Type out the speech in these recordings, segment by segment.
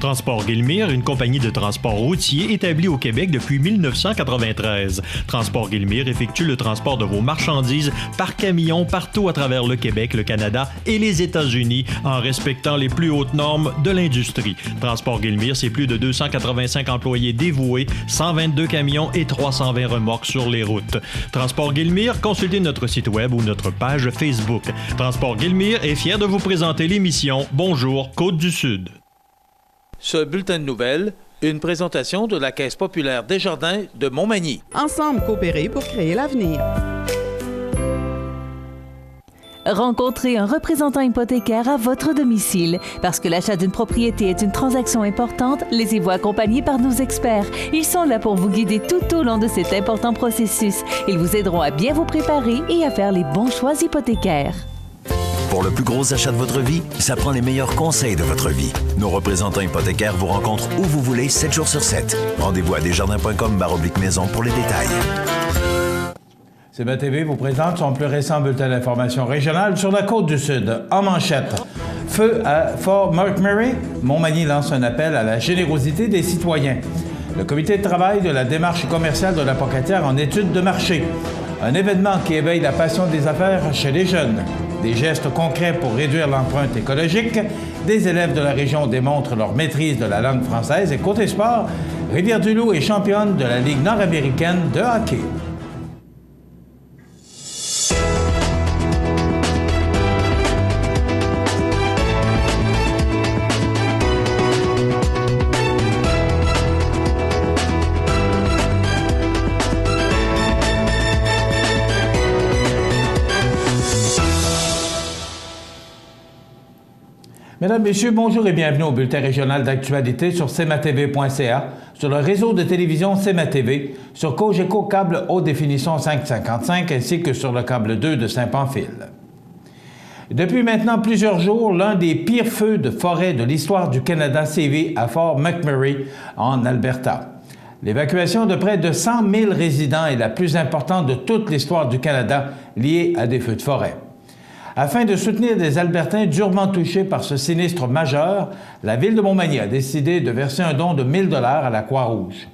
Transport Guillemire, une compagnie de transport routier établie au Québec depuis 1993. Transport Guillemire effectue le transport de vos marchandises par camion partout à travers le Québec, le Canada et les États-Unis en respectant les plus hautes normes de l'industrie. Transport Guillemire, c'est plus de 285 employés dévoués, 122 camions et 320 remorques sur les routes. Transport Guillemire, consultez notre site web ou notre page Facebook. Transport Guillemire est fier de vous présenter l'émission Bonjour Côte-du-Sud. Ce bulletin de nouvelles, une présentation de la Caisse populaire Desjardins de Montmagny. Ensemble coopérer pour créer l'avenir. Rencontrez un représentant hypothécaire à votre domicile. Parce que l'achat d'une propriété est une transaction importante, laissez-vous accompagner par nos experts. Ils sont là pour vous guider tout au long de cet important processus. Ils vous aideront à bien vous préparer et à faire les bons choix hypothécaires. Pour le plus gros achat de votre vie, ça prend les meilleurs conseils de votre vie. Nos représentants hypothécaires vous rencontrent où vous voulez, 7 jours sur 7. Rendez-vous à desjardins.com/maison pour les détails. CBTV vous présente son plus récent bulletin d'information régionale sur la Côte-du-Sud. En manchette, feu à Fort McMurray, Montmagny lance un appel à la générosité des citoyens. Le comité de travail de la démarche commerciale de la Pocatière en étude de marché. Un événement qui éveille la passion des affaires chez les jeunes. Des gestes concrets pour réduire l'empreinte écologique. Des élèves de la région démontrent leur maîtrise de la langue française. Et côté sport, Rivière-du-Loup est championne de la Ligue nord-américaine de hockey. Mesdames, Messieurs, bonjour et bienvenue au bulletin régional d'actualité sur cmatv.ca, sur le réseau de télévision CMA-TV, sur Cogeco câble haute définition 555 ainsi que sur le câble 2 de Saint-Pamphile. Depuis maintenant plusieurs jours, l'un des pires feux de forêt de l'histoire du Canada sévit à Fort McMurray, en Alberta. L'évacuation de près de 100 000 résidents est la plus importante de toute l'histoire du Canada liée à des feux de forêt. Afin de soutenir des Albertains durement touchés par ce sinistre majeur, la Ville de Montmagny a décidé de verser un don de 1 000 $ à la Croix-Rouge.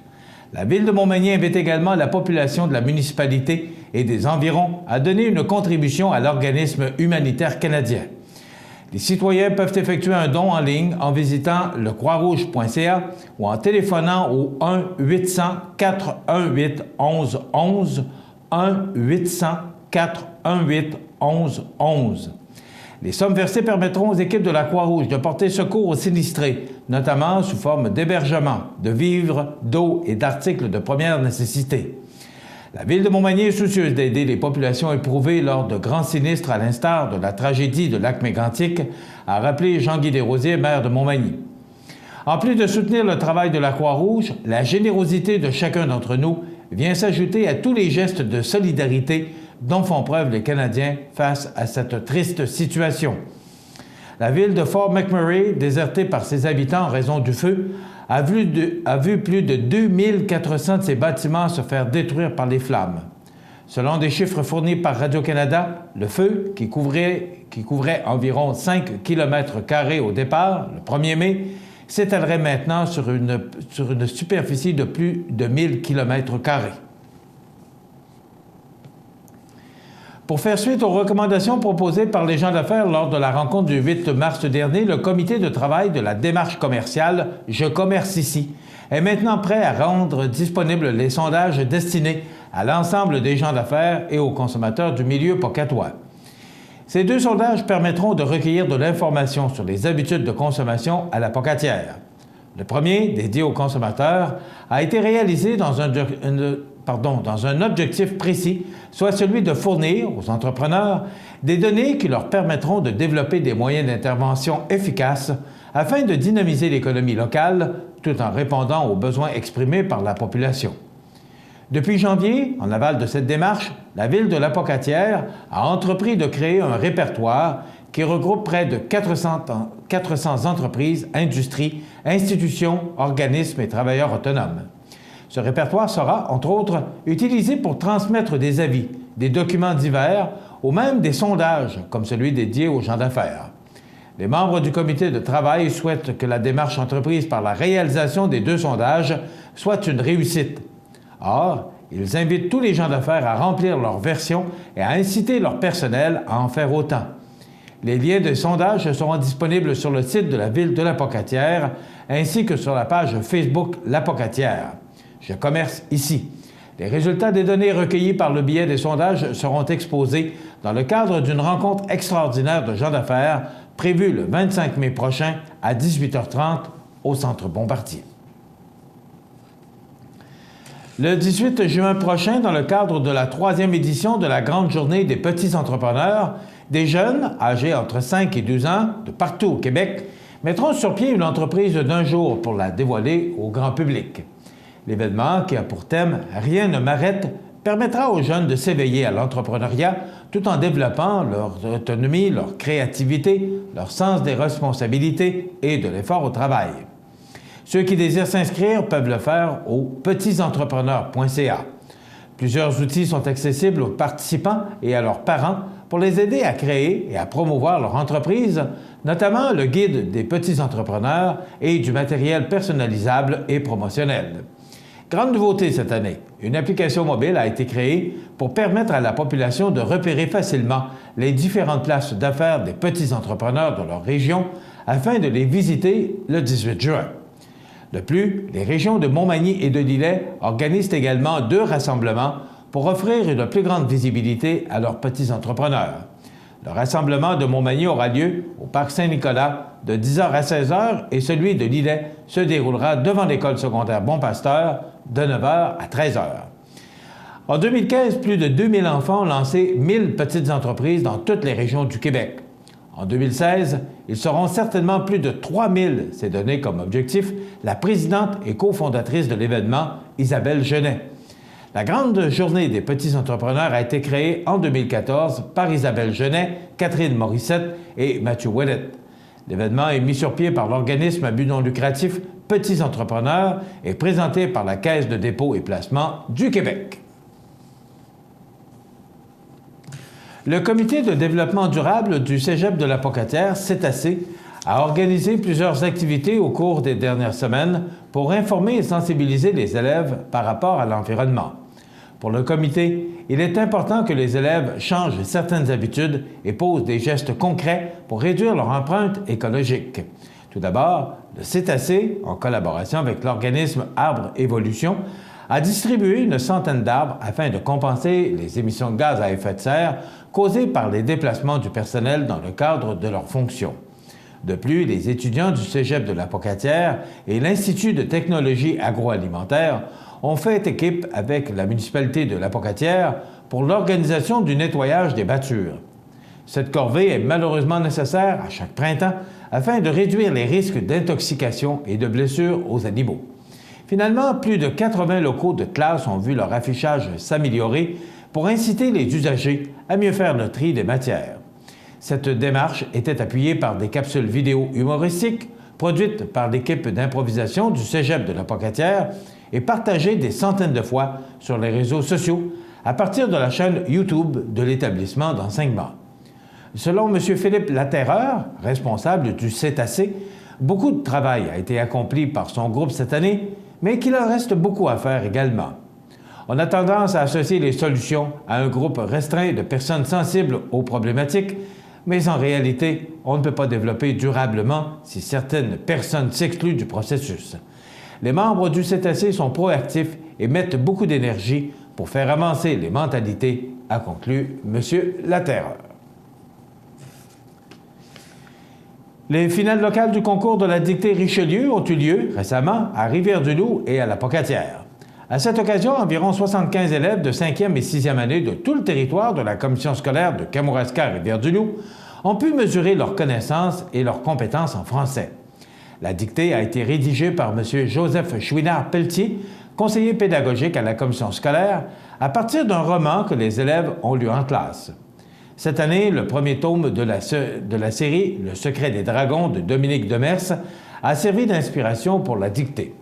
La Ville de Montmagny invite également la population de la municipalité et des environs à donner une contribution à l'organisme humanitaire canadien. Les citoyens peuvent effectuer un don en ligne en visitant le croixrouge.ca ou en téléphonant au 1-800-418-1111, 1-800-418-1111. Les sommes versées permettront aux équipes de la Croix-Rouge de porter secours aux sinistrés, notamment sous forme d'hébergement, de vivres, d'eau et d'articles de première nécessité. La Ville de Montmagny est soucieuse d'aider les populations éprouvées lors de grands sinistres à l'instar de la tragédie de Lac-Mégantic, a rappelé Jean-Guy Desrosiers, maire de Montmagny. En plus de soutenir le travail de la Croix-Rouge, la générosité de chacun d'entre nous vient s'ajouter à tous les gestes de solidarité dont font preuve les Canadiens face à cette triste situation. La ville de Fort McMurray, désertée par ses habitants en raison du feu, a vu plus de 2400 de ses bâtiments se faire détruire par les flammes. Selon des chiffres fournis par Radio-Canada, le feu, qui couvrait environ 5 km² au départ, le 1er mai, s'étalerait maintenant sur une superficie de plus de 1000 km². Pour faire suite aux recommandations proposées par les gens d'affaires lors de la rencontre du 8 mars dernier, le comité de travail de la démarche commerciale « Je commerce ici » est maintenant prêt à rendre disponibles les sondages destinés à l'ensemble des gens d'affaires et aux consommateurs du milieu pocatois. Ces 2 sondages permettront de recueillir de l'information sur les habitudes de consommation à la Pocatière. Le premier, dédié aux consommateurs, a été réalisé dans un objectif précis, soit celui de fournir aux entrepreneurs des données qui leur permettront de développer des moyens d'intervention efficaces afin de dynamiser l'économie locale tout en répondant aux besoins exprimés par la population. Depuis janvier, en aval de cette démarche, la Ville de la Pocatière a entrepris de créer un répertoire qui regroupe près de 400 entreprises, industries, institutions, organismes et travailleurs autonomes. Ce répertoire sera, entre autres, utilisé pour transmettre des avis, des documents divers ou même des sondages, comme celui dédié aux gens d'affaires. Les membres du comité de travail souhaitent que la démarche entreprise par la réalisation des 2 sondages soit une réussite. Or, ils invitent tous les gens d'affaires à remplir leur version et à inciter leur personnel à en faire autant. Les liens des sondages seront disponibles sur le site de la ville de Lapocatière ainsi que sur la page Facebook Lapocatière. Je commerce ici. Les résultats des données recueillies par le biais des sondages seront exposés dans le cadre d'une rencontre extraordinaire de gens d'affaires prévue le 25 mai prochain à 18h30 au Centre Bombardier. Le 18 juin prochain, dans le cadre de la 3e édition de la Grande Journée des petits entrepreneurs, des jeunes âgés entre 5 et 12 ans de partout au Québec mettront sur pied une entreprise d'1 jour pour la dévoiler au grand public. L'événement, qui a pour thème « Rien ne m'arrête », permettra aux jeunes de s'éveiller à l'entrepreneuriat tout en développant leur autonomie, leur créativité, leur sens des responsabilités et de l'effort au travail. Ceux qui désirent s'inscrire peuvent le faire au petitsentrepreneurs.ca. Plusieurs outils sont accessibles aux participants et à leurs parents pour les aider à créer et à promouvoir leur entreprise, notamment le guide des petits entrepreneurs et du matériel personnalisable et promotionnel. Grande nouveauté cette année, une application mobile a été créée pour permettre à la population de repérer facilement les différentes places d'affaires des petits entrepreneurs de leur région afin de les visiter le 18 juin. De plus, les régions de Montmagny et de Lillet organisent également 2 rassemblements pour offrir une plus grande visibilité à leurs petits entrepreneurs. Le rassemblement de Montmagny aura lieu au Parc Saint-Nicolas de 10h à 16h et celui de Lillet se déroulera devant l'école secondaire Bon-Pasteur de 9h à 13h. En 2015, plus de 2000 enfants ont lancé 1000 petites entreprises dans toutes les régions du Québec. En 2016, ils seront certainement plus de 3000, s'est donné comme objectif la présidente et cofondatrice de l'événement, Isabelle Genet. La Grande Journée des petits entrepreneurs a été créée en 2014 par Isabelle Genet, Catherine Morissette et Mathieu Ouellet. L'événement est mis sur pied par l'organisme à but non lucratif Petits Entrepreneurs et présenté par la Caisse de dépôt et placement du Québec. Le Comité de développement durable du Cégep de Lapocatière, CETAC, a organisé plusieurs activités au cours des dernières semaines pour informer et sensibiliser les élèves par rapport à l'environnement. Pour le comité, il est important que les élèves changent certaines habitudes et posent des gestes concrets pour réduire leur empreinte écologique. Tout d'abord, le CETAC, en collaboration avec l'organisme Arbre Évolution, a distribué une centaine d'arbres afin de compenser les émissions de gaz à effet de serre causées par les déplacements du personnel dans le cadre de leurs fonctions. De plus, les étudiants du Cégep de Lapocatière et l'Institut de technologie agroalimentaire ont fait équipe avec la municipalité de Lapocatière pour l'organisation du nettoyage des bâtures. Cette corvée est malheureusement nécessaire à chaque printemps afin de réduire les risques d'intoxication et de blessures aux animaux. Finalement, plus de 80 locaux de classe ont vu leur affichage s'améliorer pour inciter les usagers à mieux faire le tri des matières. Cette démarche était appuyée par des capsules vidéo humoristiques produites par l'équipe d'improvisation du Cégep de Lapocatière et partagées des centaines de fois sur les réseaux sociaux à partir de la chaîne YouTube de l'établissement d'enseignement. Selon M. Philippe Laterreur, responsable du CETAC, beaucoup de travail a été accompli par son groupe cette année, mais qu'il en reste beaucoup à faire également. On a tendance à associer les solutions à un groupe restreint de personnes sensibles aux problématiques, mais en réalité, on ne peut pas développer durablement si certaines personnes s'excluent du processus. Les membres du CETAC sont proactifs et mettent beaucoup d'énergie pour faire avancer les mentalités, a conclu M. Laterreur. Les finales locales du concours de la dictée Richelieu ont eu lieu récemment à Rivière-du-Loup et à Lapocatière. À cette occasion, environ 75 élèves de 5e et 6e année de tout le territoire de la commission scolaire de Kamouraska-Rivière-du-Loup ont pu mesurer leurs connaissances et leurs compétences en français. La dictée a été rédigée par M. Joseph Chouinard-Pelletier, conseiller pédagogique à la commission scolaire, à partir d'un roman que les élèves ont lu en classe. Cette année, le premier tome de la série « Le secret des dragons » de Dominique Demers a servi d'inspiration pour la dictée.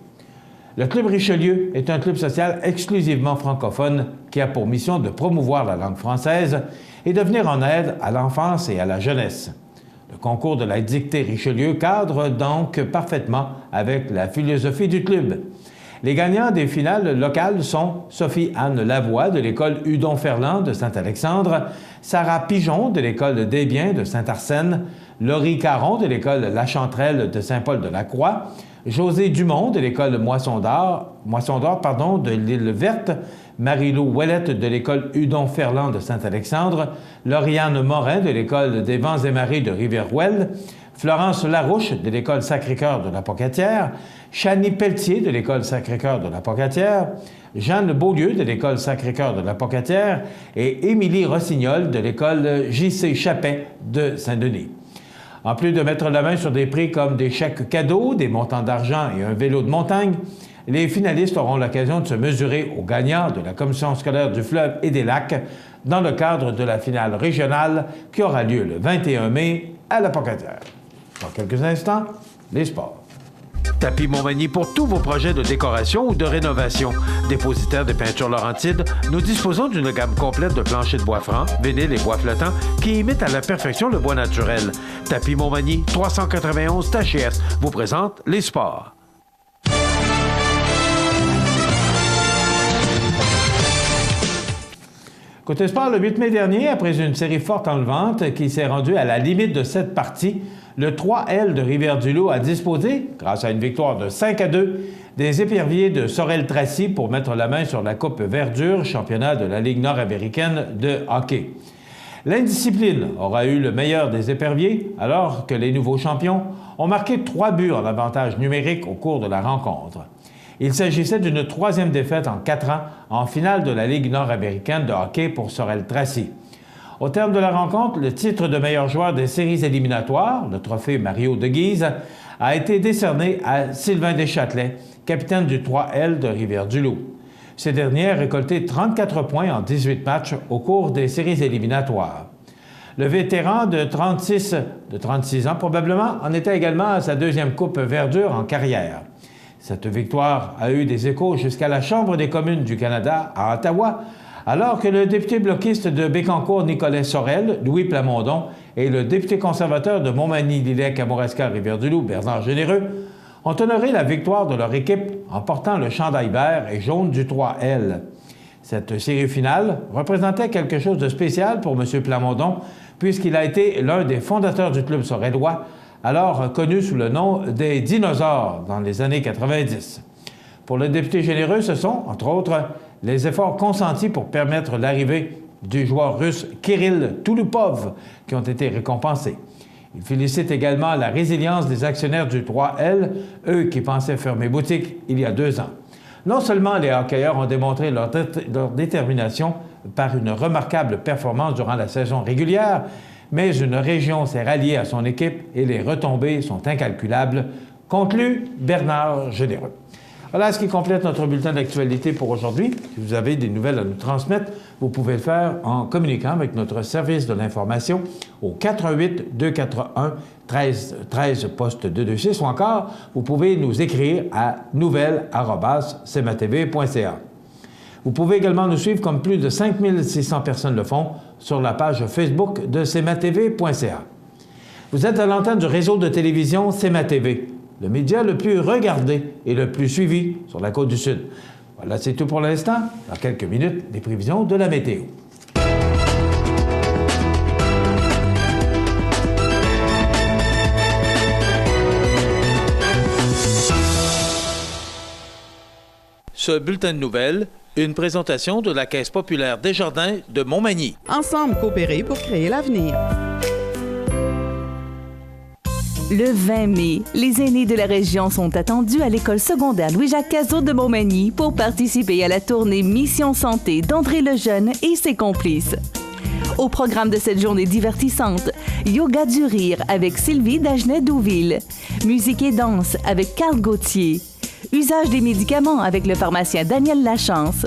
Le Club Richelieu est un club social exclusivement francophone qui a pour mission de promouvoir la langue française et de venir en aide à l'enfance et à la jeunesse. Le concours de la dictée Richelieu cadre donc parfaitement avec la philosophie du club. Les gagnants des finales locales sont Sophie-Anne Lavoie de l'école Hudon-Ferland de Saint-Alexandre, Sarah Pigeon de l'école Desbiens de Saint-Arsène, Laurie Caron de l'école La Chanterelle de Saint-Paul-de-la-Croix, José Dumont de l'école Moisson d'Or de l'Île Verte, Marie-Lou Ouellette de l'école Hudon-Ferland de Saint-Alexandre, Lauriane Morin de l'école des Vents et Marées de Rivière-Ouelle, Florence Larouche de l'école Sacré-Cœur de la Pocatière, Chanie Pelletier de l'école Sacré-Cœur de la Pocatière, Jeanne Beaulieu de l'école Sacré-Cœur de la Pocatière et Émilie Rossignol de l'école J.C. Chappet de Saint-Denis. En plus de mettre la main sur des prix comme des chèques cadeaux, des montants d'argent et un vélo de montagne, les finalistes auront l'occasion de se mesurer aux gagnants de la Commission scolaire du Fleuve et des Lacs dans le cadre de la finale régionale qui aura lieu le 21 mai à la Pocatière. Dans quelques instants, les sports. Tapis Montmagny pour tous vos projets de décoration ou de rénovation. Dépositaire de peinture Laurentide, nous disposons d'une gamme complète de planchers de bois franc, vinyle et bois flottant qui imitent à la perfection le bois naturel. Tapis Montmagny, 391 Tachias, vous présente les sports. Côté sport, le 8 mai dernier, après une série forte enlevante qui s'est rendue à la limite de 7 parties, le 3L de Rivière-du-Loup a disposé, grâce à une victoire de 5-2, des éperviers de Sorel-Tracy pour mettre la main sur la Coupe Verdure, championnat de la Ligue nord-américaine de hockey. L'indiscipline aura eu le meilleur des éperviers, alors que les nouveaux champions ont marqué 3 buts en avantage numérique au cours de la rencontre. Il s'agissait d'une 3e défaite en 4 ans en finale de la Ligue nord-américaine de hockey pour Sorel-Tracy. Au terme de la rencontre, le titre de meilleur joueur des séries éliminatoires, le trophée Mario de Guise, a été décerné à Sylvain Deschâtelet, capitaine du 3L de Rivière-du-Loup. Ce dernier a récolté 34 points en 18 matchs au cours des séries éliminatoires. Le vétéran de 36 ans probablement en était également à sa 2e Coupe Verdure en carrière. Cette victoire a eu des échos jusqu'à la Chambre des communes du Canada à Ottawa, alors que le député bloquiste de Bécancour, Nicolas Sorel, Louis Plamondon, et le député conservateur de Montmagny-Lillet-Kamouraska-Rivière-du-Loup, Bernard Généreux, ont honoré la victoire de leur équipe en portant le chandail vert et jaune du 3L. Cette série finale représentait quelque chose de spécial pour M. Plamondon, puisqu'il a été l'un des fondateurs du club sorélois, alors connu sous le nom des Dinosaures dans les années 90. Pour le député Généreux, ce sont, entre autres, les efforts consentis pour permettre l'arrivée du joueur russe Kirill Touloupov qui ont été récompensés. Il félicite également la résilience des actionnaires du 3L, eux qui pensaient fermer boutique il y a 2 ans. Non seulement les hockeyeurs ont démontré leur détermination par une remarquable performance durant la saison régulière, mais une région s'est ralliée à son équipe et les retombées sont incalculables, conclut Bernard Généreux. Voilà ce qui complète notre bulletin d'actualité pour aujourd'hui. Si vous avez des nouvelles à nous transmettre, vous pouvez le faire en communiquant avec notre service de l'information au 418-241-1313 poste 226 ou encore vous pouvez nous écrire à nouvelles@cmatv.ca. Vous pouvez également nous suivre comme plus de 5600 personnes le font sur la page Facebook de cmatv.ca. Vous êtes à l'antenne du réseau de télévision CMA-TV, le média le plus regardé et le plus suivi sur la Côte-du-Sud. Voilà, c'est tout pour l'instant. Dans quelques minutes, les prévisions de la météo. Ce bulletin de nouvelles, une présentation de la Caisse populaire Desjardins de Montmagny. Ensemble coopérer pour créer l'avenir. Le 20 mai, les aînés de la région sont attendus à l'école secondaire Louis-Jacques Cazot de Montmagny pour participer à la tournée Mission Santé d'André Lejeune et ses complices. Au programme de cette journée divertissante, yoga du rire avec Sylvie Dagenet-Douville, musique et danse avec Carl Gauthier, usage des médicaments avec le pharmacien Daniel Lachance,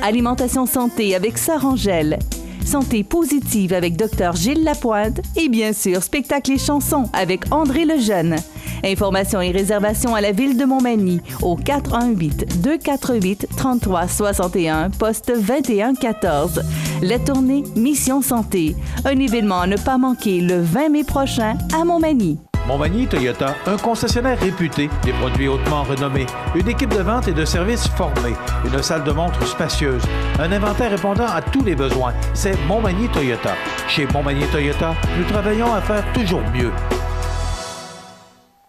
alimentation santé avec Sœur Angèle, santé positive avec Dr Gilles Lapointe et bien sûr spectacle et chansons avec André Lejeune. Informations et réservations à la ville de Montmagny au 418-248-3361 poste 2114. La tournée Mission Santé. Un événement à ne pas manquer le 20 mai prochain à Montmagny. Montmagny Toyota, un concessionnaire réputé, des produits hautement renommés, une équipe de vente et de services formée, une salle de montre spacieuse, un inventaire répondant à tous les besoins. C'est Montmagny Toyota. Chez Montmagny Toyota, nous travaillons à faire toujours mieux.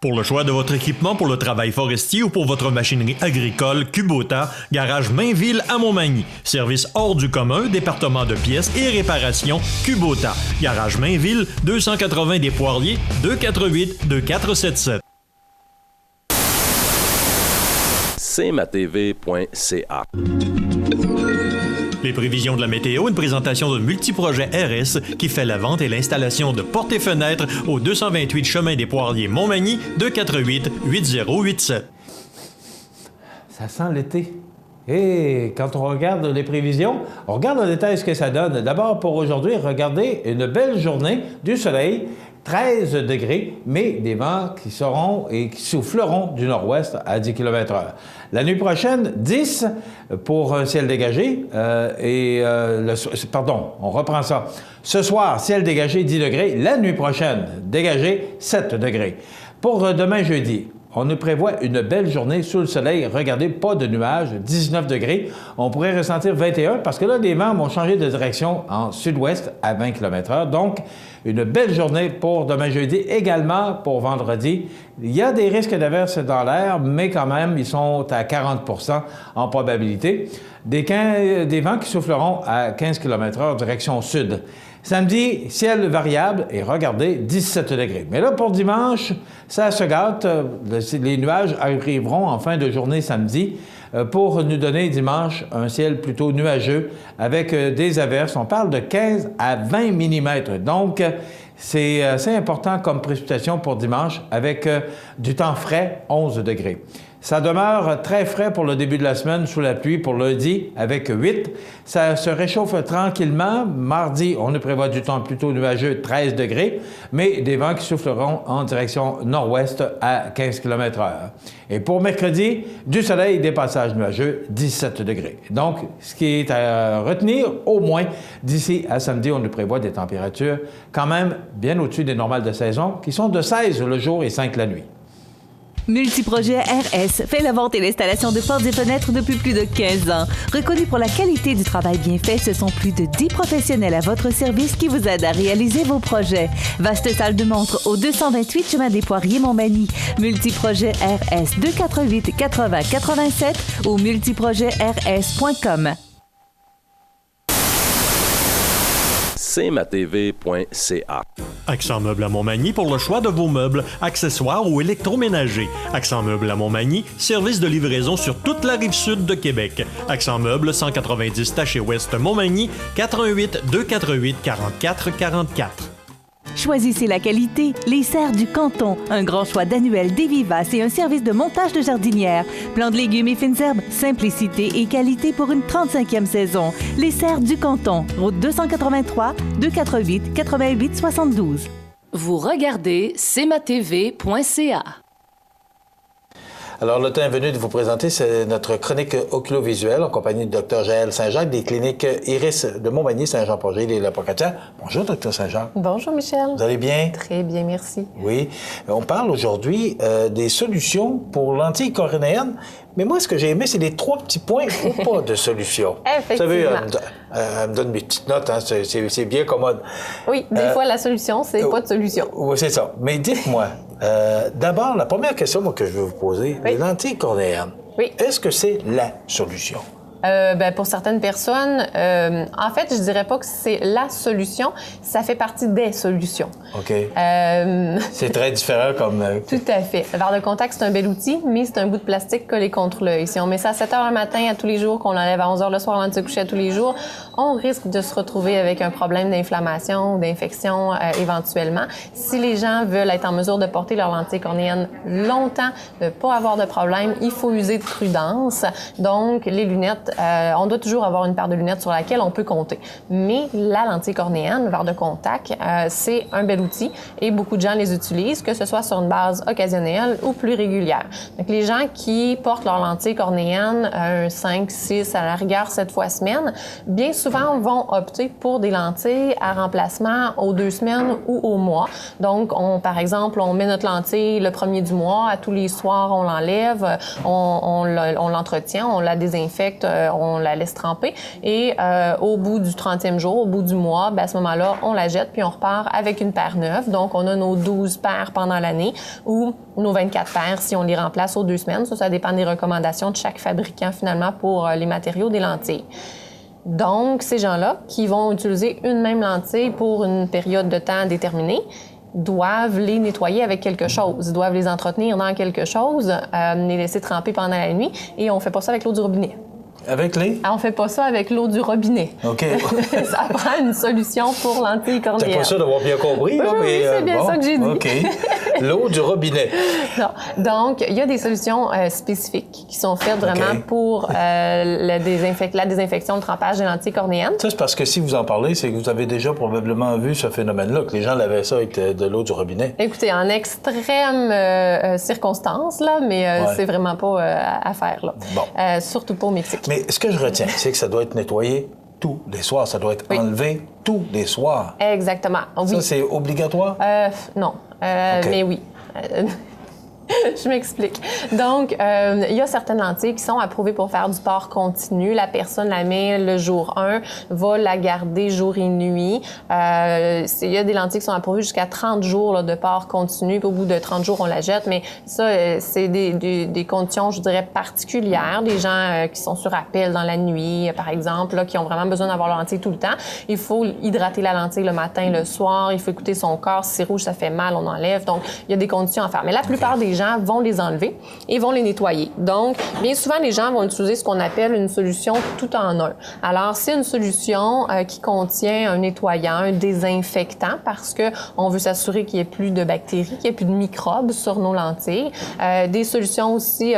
Pour le choix de votre équipement pour le travail forestier ou pour votre machinerie agricole, Kubota, garage Mainville à Montmagny. Service hors du commun, département de pièces et réparation, Kubota. Garage Mainville, 280 des Poiriers, 248-2477. cmatv.ca. Les prévisions de la météo, une présentation de Multiprojet RS qui fait la vente et l'installation de portes et fenêtres au 228 chemin des Poiriers Montmagny, 248-8087. Ça sent l'été. Et quand on regarde les prévisions, on regarde en détail ce que ça donne. D'abord, pour aujourd'hui, regardez une belle journée du soleil, 13 degrés, mais des vents qui seront et qui souffleront du nord-ouest à 10 km/h. La nuit prochaine, 10 pour un ciel dégagé. On reprend ça. Ce soir, ciel dégagé, 10 degrés. La nuit prochaine, dégagé, 7 degrés. Pour demain, jeudi, on nous prévoit une belle journée sous le soleil. Regardez, pas de nuages, 19 degrés. On pourrait ressentir 21 parce que là, les vents vont changer de direction en sud-ouest à 20 km/h. Donc, une belle journée pour demain jeudi. Également pour vendredi, il y a des risques d'averses dans l'air, mais quand même, ils sont à 40 % en probabilité. Des vents qui souffleront à 15 km/h direction sud. Samedi, ciel variable et regardez, 17 degrés. Mais là, pour dimanche, ça se gâte. Les nuages arriveront en fin de journée samedi pour nous donner dimanche un ciel plutôt nuageux avec des averses. On parle de 15 à 20 mm. Donc, c'est assez important comme précipitation pour dimanche avec du temps frais, 11 degrés. Ça demeure très frais pour le début de la semaine sous la pluie pour lundi avec 8. Ça se réchauffe tranquillement. Mardi, on nous prévoit du temps plutôt nuageux, 13 degrés, mais des vents qui souffleront en direction nord-ouest à 15 km/h. Et pour mercredi, du soleil, des passages nuageux, 17 degrés. Donc, ce qui est à retenir, au moins, d'ici à samedi, on nous prévoit des températures quand même bien au-dessus des normales de saison, qui sont de 16 le jour et 5 la nuit. Multiprojet RS fait la vente et l'installation de portes et fenêtres depuis plus de 15 ans. Reconnu pour la qualité du travail bien fait, ce sont plus de 10 professionnels à votre service qui vous aident à réaliser vos projets. Vaste salle de montre au 228 chemin des Poiriers Montmagny. Multiprojet RS 248-8087 ou multiprojetrs.com. cmatv.ca. Accent Meubles à Montmagny pour le choix de vos meubles, accessoires ou électroménagers. Accent Meubles à Montmagny, service de livraison sur toute la rive sud de Québec. Accent Meubles, 190 Taché Ouest Montmagny, 418-248-4444. Choisissez la qualité, les serres du canton, un grand choix d'annuels, des vivaces et un service de montage de jardinière. Plants de légumes et fines herbes, simplicité et qualité pour une 35e saison. Les serres du canton, route 283, 248-88-72. Vous regardez cmatv.ca. Alors, le temps est venu de vous présenter notre chronique oculovisuelle en compagnie du Dr Jaël Saint-Jacques des cliniques Iris de Montmagny, Saint-Jean-Port-Gilles et La Pocatière. Bonjour, Dr Saint-Jacques. Bonjour, Michel. Vous allez bien? Très bien, merci. Oui. On parle aujourd'hui des solutions pour lentilles coronéennes. Mais moi, ce que j'ai aimé, c'est les 3 petits points ou pas de solution. Effectivement. Vous savez, elle me donne mes petites notes, hein, c'est bien commode. Oui, des fois, la solution, c'est pas de solution. Oui, c'est ça. Mais dites-moi, d'abord, la première question moi, que je veux vous poser, les lentilles cornéennes, est-ce que c'est la solution? Pour certaines personnes, en fait, je dirais pas que c'est la solution, ça fait partie des solutions. OK. C'est très différent comme... Tout à fait. Le verre de contact, c'est un bel outil, mais c'est un bout de plastique collé contre l'œil. Si on met ça à 7 h le matin à tous les jours, qu'on l'enlève à 11 h le soir avant de se coucher à tous les jours, on risque de se retrouver avec un problème d'inflammation ou d'infection éventuellement. Si les gens veulent être en mesure de porter leurs lentilles cornéennes longtemps, de ne pas avoir de problème, il faut user de prudence. Donc, les lunettes lunettes, on doit toujours avoir une paire de lunettes sur laquelle on peut compter. Mais la lentille cornéenne, le verre de contact, c'est un bel outil et beaucoup de gens les utilisent, que ce soit sur une base occasionnelle ou plus régulière. Donc, les gens qui portent leur lentille cornéenne 5, 6, à la rigueur 7 fois semaine, bien souvent vont opter pour des lentilles à remplacement aux 2 semaines ou au mois. Donc, par exemple, on met notre lentille le 1er du mois, à tous les soirs, on l'enlève, on l'entretient, on la désinfecte, on la laisse tremper et au bout du 30e jour, au bout du mois, à ce moment-là, on la jette puis on repart avec une paire neuve. Donc, on a nos 12 paires pendant l'année ou nos 24 paires si on les remplace aux 2 semaines. Ça dépend des recommandations de chaque fabricant finalement pour les matériaux des lentilles. Donc, ces gens-là qui vont utiliser une même lentille pour une période de temps déterminée doivent les nettoyer avec quelque chose. Ils doivent les entretenir dans quelque chose, les laisser tremper pendant la nuit et on ne fait pas ça avec l'eau du robinet. Avec les? On fait pas ça avec l'eau du robinet. OK. Ça prend une solution pour lentille cornéenne. T'es pas sûr d'avoir bien compris, là, mais... Oui, c'est bien ça que j'ai dit. OK. L'eau du robinet. Non. Donc, il y a des solutions spécifiques qui sont faites vraiment pour la désinfection, le trempage des lentilles cornéennes. Ça, c'est parce que si vous en parlez, c'est que vous avez déjà probablement vu ce phénomène-là, que les gens lavaient ça avec de l'eau du robinet. Écoutez, en extrême circonstance, là, mais c'est vraiment pas à faire, là. Bon. Surtout pas au Mexique. Mais ce que je retiens, c'est que ça doit être nettoyé tous les soirs. Ça doit être enlevé tous les soirs. Exactement. Oui. Ça, c'est obligatoire? Non. Mais oui. Je m'explique. Donc, il y a certaines lentilles qui sont approuvées pour faire du port continu. La personne la met le jour 1, va la garder jour et nuit. Il y a des lentilles qui sont approuvées jusqu'à 30 jours là, de port continu. Puis au bout de 30 jours, on la jette. Mais ça, c'est des conditions, je dirais, particulières. Des gens qui sont sur appel dans la nuit, par exemple, là, qui ont vraiment besoin d'avoir leur lentille tout le temps. Il faut hydrater la lentille le matin, le soir. Il faut écouter son corps. Si c'est rouge, ça fait mal, on enlève. Donc, il y a des conditions à faire. Mais la plupart des gens vont les enlever et vont les nettoyer. Donc, bien souvent, les gens vont utiliser ce qu'on appelle une solution tout en un. Alors, c'est une solution qui contient un nettoyant, un désinfectant, parce que on veut s'assurer qu'il n'y ait plus de bactéries, qu'il n'y ait plus de microbes sur nos lentilles. Des solutions aussi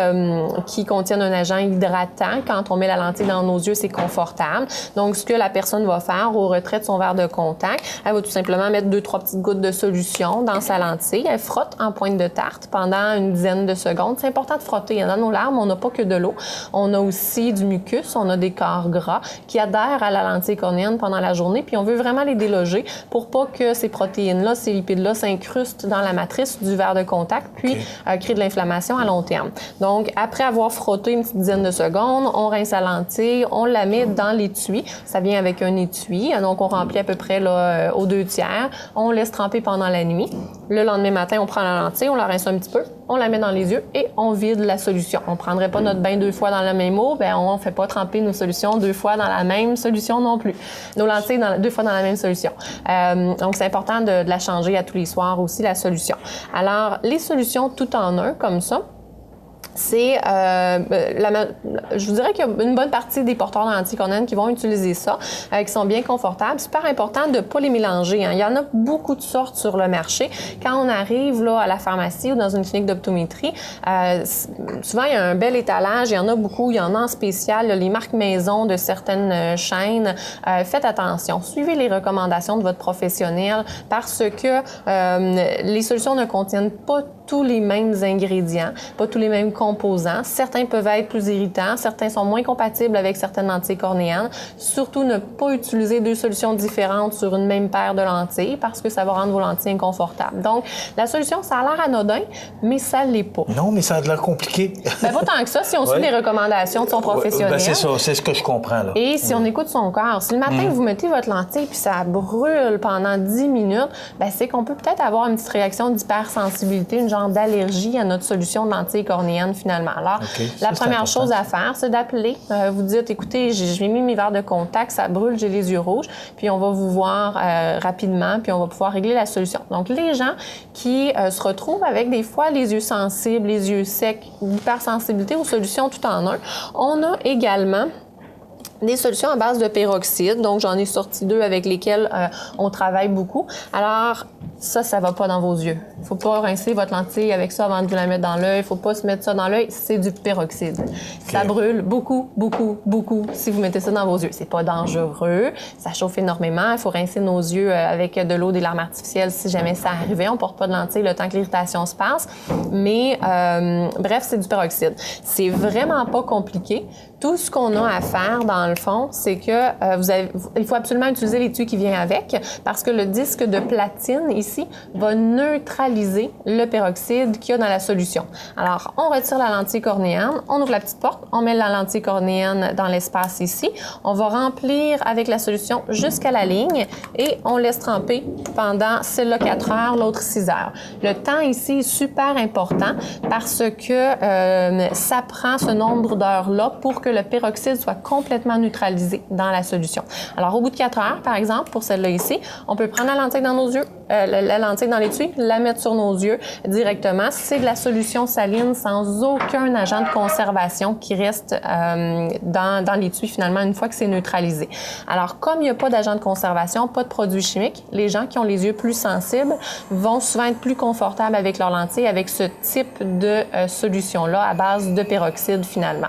qui contiennent un agent hydratant. Quand on met la lentille dans nos yeux, c'est confortable. Donc, ce que la personne va faire au retrait de son verre de contact, elle va tout simplement mettre 2-3 petites gouttes de solution dans sa lentille. Elle frotte en pointe de tarte pendant une dizaine de secondes. C'est important de frotter. Dans nos larmes, on n'a pas que de l'eau. On a aussi du mucus, on a des corps gras qui adhèrent à la lentille cornéenne pendant la journée, puis on veut vraiment les déloger pour pas que ces protéines-là, ces lipides-là s'incrustent dans la matrice du verre de contact, puis créer de l'inflammation à long terme. Donc, après avoir frotté une petite dizaine de secondes, on rince la lentille, on la met dans l'étui. Ça vient avec un étui, donc on remplit à peu près là, aux 2 tiers. On laisse tremper pendant la nuit. Le lendemain matin, on prend la lentille, on la rince un petit peu, on la met dans les yeux et on vide la solution. On ne prendrait pas notre bain 2 fois dans la même eau, on ne fait pas tremper nos solutions 2 fois dans la même solution non plus. Nos lentilles 2 fois dans la même solution. Donc, c'est important de la changer à tous les soirs aussi, la solution. Alors, les solutions tout en un, comme ça, c'est, je vous dirais qu'il y a une bonne partie des porteurs de lentilles cornéennes qui vont utiliser ça, qui sont bien confortables. Super important de ne pas les mélanger. Il y en a beaucoup de sortes sur le marché. Quand on arrive là, à la pharmacie ou dans une clinique d'optométrie, souvent il y a un bel étalage. Il y en a beaucoup. Il y en a en spécial. Là, les marques maison de certaines chaînes. Faites attention. Suivez les recommandations de votre professionnel parce que les solutions ne contiennent pas tous les mêmes ingrédients, pas tous les mêmes composants. Certains peuvent être plus irritants, certains sont moins compatibles avec certaines lentilles cornéennes. Surtout, ne pas utiliser 2 solutions différentes sur une même paire de lentilles parce que ça va rendre vos lentilles inconfortables. Donc, la solution, ça a l'air anodin, mais ça l'est pas. Non, mais ça a l'air compliqué. Pas tant que ça, si on suit les recommandations de son professionnel. C'est ça, c'est ce que je comprends. Là. Et si on écoute son corps, si le matin, vous mettez votre lentille puis ça brûle pendant 10 minutes, c'est qu'on peut peut-être avoir une petite réaction d'hypersensibilité, une genre d'allergie à notre solution de lentille cornéenne finalement. Alors, la première chose à faire, c'est d'appeler. Vous dites, écoutez, j'ai mis mes verres de contact, ça brûle, j'ai les yeux rouges, puis on va vous voir rapidement, puis on va pouvoir régler la solution. Donc, les gens qui se retrouvent avec des fois les yeux sensibles, les yeux secs, l'hypersensibilité aux solutions tout en un, on a également des solutions à base de peroxyde. Donc, j'en ai sorti 2 avec lesquelles on travaille beaucoup. Alors, ça va pas dans vos yeux. Il faut pas rincer votre lentille avec ça avant de vous la mettre dans l'œil. Il faut pas se mettre ça dans l'œil. C'est du peroxyde. Okay. Ça brûle beaucoup, beaucoup, beaucoup si vous mettez ça dans vos yeux. C'est pas dangereux. Ça chauffe énormément. Il faut rincer nos yeux avec de l'eau, des larmes artificielles si jamais ça arrivait. On porte pas de lentille le temps que l'irritation se passe. Mais bref, c'est du peroxyde. C'est vraiment pas compliqué. Tout ce qu'on a à faire, dans le fond, c'est que il faut absolument utiliser l'étui qui vient avec parce que le disque de platine, ici, va neutraliser le peroxyde qu'il y a dans la solution. Alors, on retire la lentille cornéenne, on ouvre la petite porte, on met la lentille cornéenne dans l'espace ici, on va remplir avec la solution jusqu'à la ligne et on laisse tremper pendant, celle-là, 4 heures, l'autre 6 heures. Le temps ici est super important parce que ça prend ce nombre d'heures-là pour que le peroxyde soit complètement neutralisé dans la solution. Alors, au bout de 4 heures, par exemple, pour celle-là ici, on peut prendre la lentille dans nos yeux, la lentille dans l'étui, la mettre sur nos yeux directement. C'est de la solution saline sans aucun agent de conservation qui reste dans l'étui, finalement, une fois que c'est neutralisé. Alors, comme il n'y a pas d'agent de conservation, pas de produits chimiques, les gens qui ont les yeux plus sensibles vont souvent être plus confortables avec leur lentille, avec ce type de solution-là à base de peroxyde, finalement.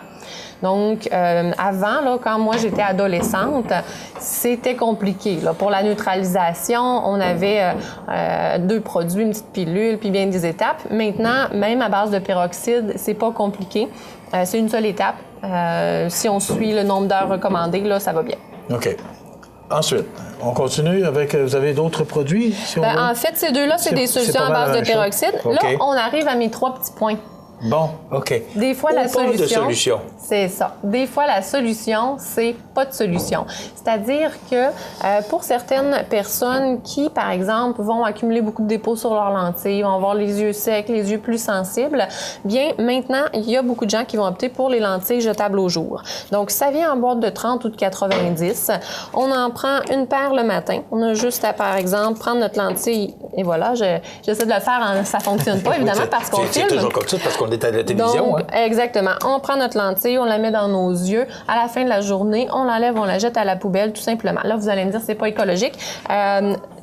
Donc, avant, là, quand moi j'étais adolescente, c'était compliqué. Là. Pour la neutralisation, on avait 2 produits, une petite pilule, puis bien des étapes. Maintenant, même à base de peroxyde, c'est pas compliqué. C'est une seule étape. Si on suit le nombre d'heures recommandées, là, ça va bien. OK. Ensuite, on continue avec... Vous avez d'autres produits? Si on veut? En fait, ces deux-là, c'est des solutions à base de peroxyde. Okay. Là, on arrive à mes 3 petits points. Bon, OK. Des fois, la solution. C'est ça. Des fois, la solution, c'est pas de solution. C'est-à-dire que pour certaines personnes qui, par exemple, vont accumuler beaucoup de dépôts sur leurs lentilles, vont avoir les yeux secs, les yeux plus sensibles, bien, maintenant, il y a beaucoup de gens qui vont opter pour les lentilles jetables au jour. Donc, ça vient en boîte de 30 ou de 90. On en prend une paire le matin. On a juste à, par exemple, prendre notre lentille. Et voilà, j'essaie de le faire, ça fonctionne pas, évidemment, parce qu'on filme. C'est toujours comme ça, parce qu'on est à la télévision. Donc, exactement. On prend notre lentille, on la met dans nos yeux. À la fin de la journée, on l'enlève, on la jette à la poubelle, tout simplement. Là, vous allez me dire, c'est pas écologique.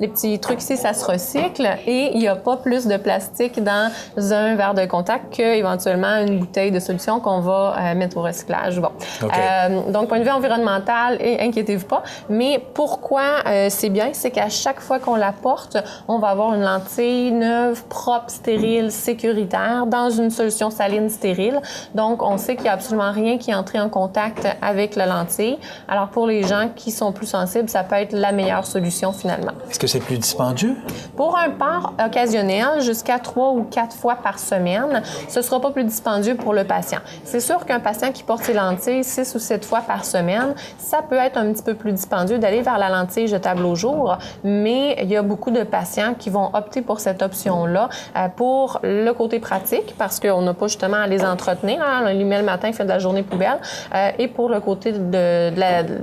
Les petits trucs ici, ça se recycle et il n'y a pas plus de plastique dans un verre de contact qu'éventuellement une bouteille de solution qu'on va mettre au recyclage. Bon. Okay. Donc, point de vue environnemental, inquiétez-vous pas. Mais pourquoi c'est bien? C'est qu'à chaque fois qu'on la porte, on va avoir une lentille neuve, propre, stérile, sécuritaire dans une solution saline stérile. Donc, on sait qu'il n'y a absolument rien qui est entré en contact avec la lentille. Alors, pour les gens qui sont plus sensibles, ça peut être la meilleure solution finalement. Est-ce que c'est plus dispendieux? Pour un port occasionnel, jusqu'à 3 ou 4 fois par semaine, ce ne sera pas plus dispendieux pour le patient. C'est sûr qu'un patient qui porte ses lentilles 6 ou 7 fois par semaine, ça peut être un petit peu plus dispendieux d'aller vers la lentille jetable au jour, mais il y a beaucoup de patients qui vont opter pour cette option-là pour le côté pratique, parce qu'on n'a pas justement à les entretenir. Hein? On les met le matin, fait de la journée poubelle. Et pour le côté de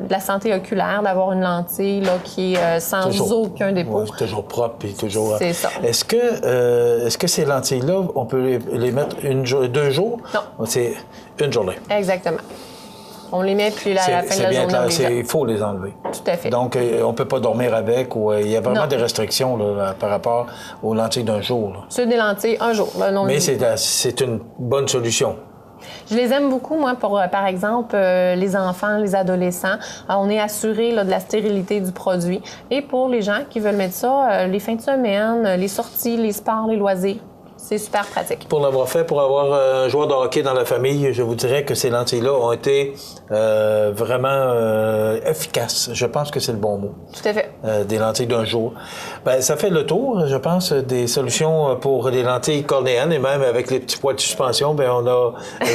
la santé oculaire, d'avoir une lentille là, qui est sans aucun dépôt. Ouais, c'est toujours propre et toujours... C'est ça. Est-ce que ces lentilles-là, on peut les mettre 2 jours? Non. C'est une journée. Exactement. On les met, puis à la fin de la journée, on les jette. Il faut les enlever. Tout à fait. Donc, on ne peut pas dormir avec ou il y a vraiment des restrictions là, par rapport aux lentilles d'un jour. Là. C'est des lentilles un jour. Là, non, mais c'est une bonne solution. Je les aime beaucoup, moi, pour, par exemple, les enfants, les adolescents. On est assuré là, de la stérilité du produit. Et pour les gens qui veulent mettre ça, les fins de semaine, les sorties, les sports, les loisirs, c'est super pratique. Pour l'avoir fait, pour avoir un joueur de hockey dans la famille, je vous dirais que ces lentilles-là ont été vraiment efficaces. Je pense que c'est le bon mot. Tout à fait. Des lentilles d'un jour. Bien, ça fait le tour, je pense, des solutions pour les lentilles cornéennes et même avec les petits poids de suspension, bien, on a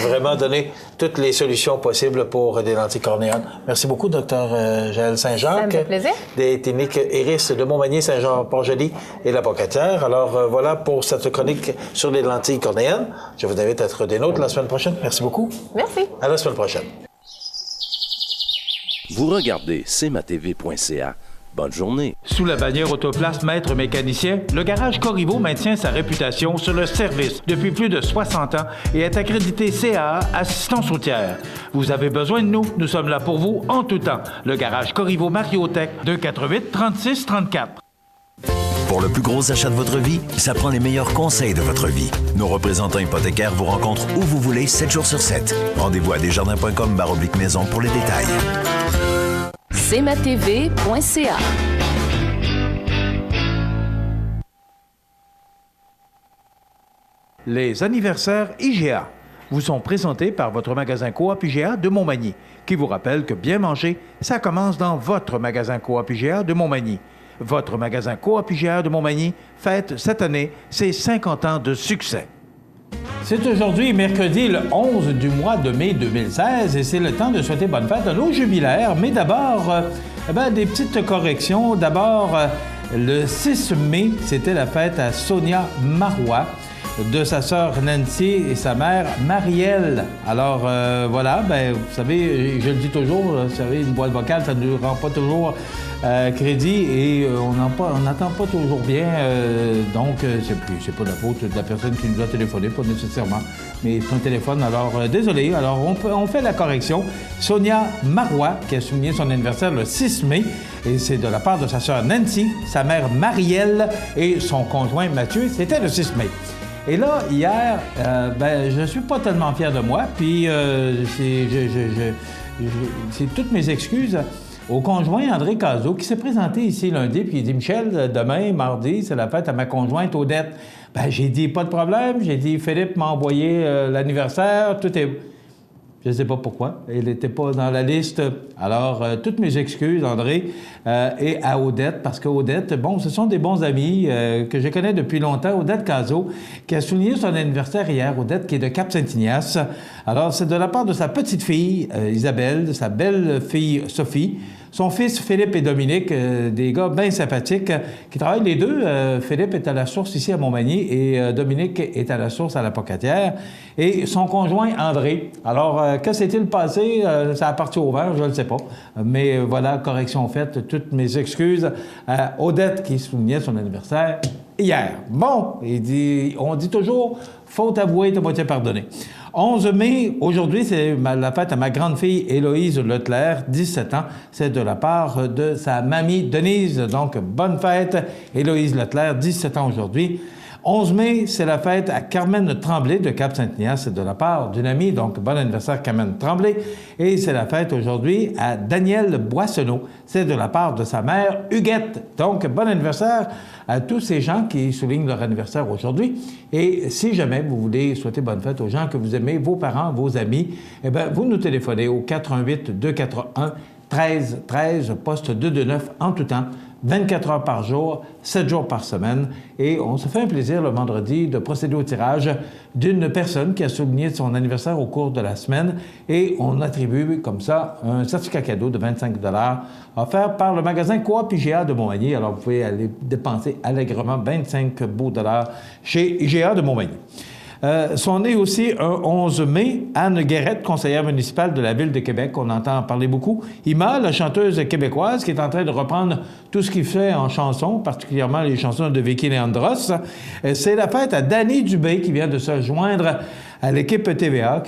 vraiment donné toutes les solutions possibles pour des lentilles cornéennes. Merci beaucoup, Dr. Jaël Saint-Jacques. Ça me fait plaisir. Des cliniques Iris de Montmagny, Saint-Jean-Port-Joli et la Pocatière. Alors, voilà pour cette chronique sur les lentilles cornéennes. Je vous invite à être des nôtres la semaine prochaine. Merci beaucoup. Merci. À la semaine prochaine. Vous regardez cmatv.ca. Bonne journée. Sous la bannière Autoplace Maître Mécanicien, le garage Corriveau maintient sa réputation sur le service depuis plus de 60 ans et est accrédité CAA Assistance routière. Vous avez besoin de nous, nous sommes là pour vous en tout temps. Le garage Corriveau Mariotech, 248 36 34. Pour le plus gros achat de votre vie, ça prend les meilleurs conseils de votre vie. Nos représentants hypothécaires vous rencontrent où vous voulez, 7 jours sur 7. Rendez-vous à desjardins.com/maison pour les détails. cmatv.ca. Les anniversaires IGA vous sont présentés par votre magasin Coop IGA de Montmagny, qui vous rappelle que bien manger, ça commence dans votre magasin Coop IGA de Montmagny. Votre magasin Coop IGA de Montmagny fête cette année ses 50 ans de succès. C'est aujourd'hui, mercredi, le 11 du mois de mai 2016, et c'est le temps de souhaiter bonne fête à nos jubilaires. Mais d'abord, des petites corrections. D'abord, le 6 mai, c'était la fête à Sonia Marois, de sa sœur Nancy et sa mère Marielle. Alors, voilà, vous savez, je le dis toujours, vous savez, une boîte vocale, ça ne rend pas toujours crédit et on n'entend pas toujours bien. Donc, c'est pas la faute de la personne qui nous a téléphoné, pas nécessairement, mais c'est un téléphone. Alors, désolé. Alors, on fait la correction. Sonia Marois, qui a souligné son anniversaire le 6 mai, et c'est de la part de sa sœur Nancy, sa mère Marielle et son conjoint Mathieu. C'était le 6 mai. Et là, hier, je suis pas tellement fier de moi, puis c'est toutes mes excuses au conjoint André Cazot, qui s'est présenté ici lundi, puis il dit « Michel, demain, mardi, c'est la fête à ma conjointe Odette. » J'ai dit « Pas de problème. » J'ai dit « Philippe m'a envoyé l'anniversaire, tout est... » Je ne sais pas pourquoi. Il n'était pas dans la liste. Alors, toutes mes excuses, André, et à Odette, parce qu'Odette, ce sont des bons amis que je connais depuis longtemps. Odette Cazot, qui a souligné son anniversaire hier. Odette, qui est de Cap-Saint-Ignace. Alors, c'est de la part de sa petite fille, Isabelle, de sa belle-fille, Sophie, son fils, Philippe et Dominique, des gars bien sympathiques, qui travaillent les deux. Philippe est à la source ici à Montmagny et Dominique est à la source à la Pocatière. Et son conjoint, André. Alors, que s'est-il passé? Ça a parti au vert, je ne sais pas. Mais voilà, correction faite. Toutes mes excuses à Odette qui soulignait son anniversaire hier. Bon, on dit toujours, faute avouée, de moitié pardonnée. 11 mai, aujourd'hui, c'est la fête à ma grande-fille Héloïse Leclerc, 17 ans. C'est de la part de sa mamie Denise. Donc, bonne fête, Héloïse Leclerc, 17 ans aujourd'hui. 11 mai, c'est la fête à Carmen Tremblay de Cap-Saint-Ignace. C'est de la part d'une amie, donc bon anniversaire Carmen Tremblay. Et c'est la fête aujourd'hui à Daniel Boissonneau. C'est de la part de sa mère Huguette. Donc, bon anniversaire à tous ces gens qui soulignent leur anniversaire aujourd'hui. Et si jamais vous voulez souhaiter bonne fête aux gens que vous aimez, vos parents, vos amis, vous nous téléphonez au 418-241-1313, poste 229 en tout temps. 24 heures par jour, 7 jours par semaine. Et on se fait un plaisir le vendredi de procéder au tirage d'une personne qui a souligné son anniversaire au cours de la semaine. Et on attribue comme ça un certificat cadeau de 25 $ offert par le magasin Coop IGA de Montmagny. Alors vous pouvez aller dépenser allègrement 25 beaux dollars chez IGA de Montmagny. Sont nés aussi un 11 mai, Anne Guérette, conseillère municipale de la Ville de Québec. On entend en parler beaucoup. Ima, la chanteuse québécoise, qui est en train de reprendre tout ce qu'il fait en chansons, particulièrement les chansons de Vicky Leandros. C'est la fête à Danny Dubé, qui vient de se joindre à l'équipe TVA,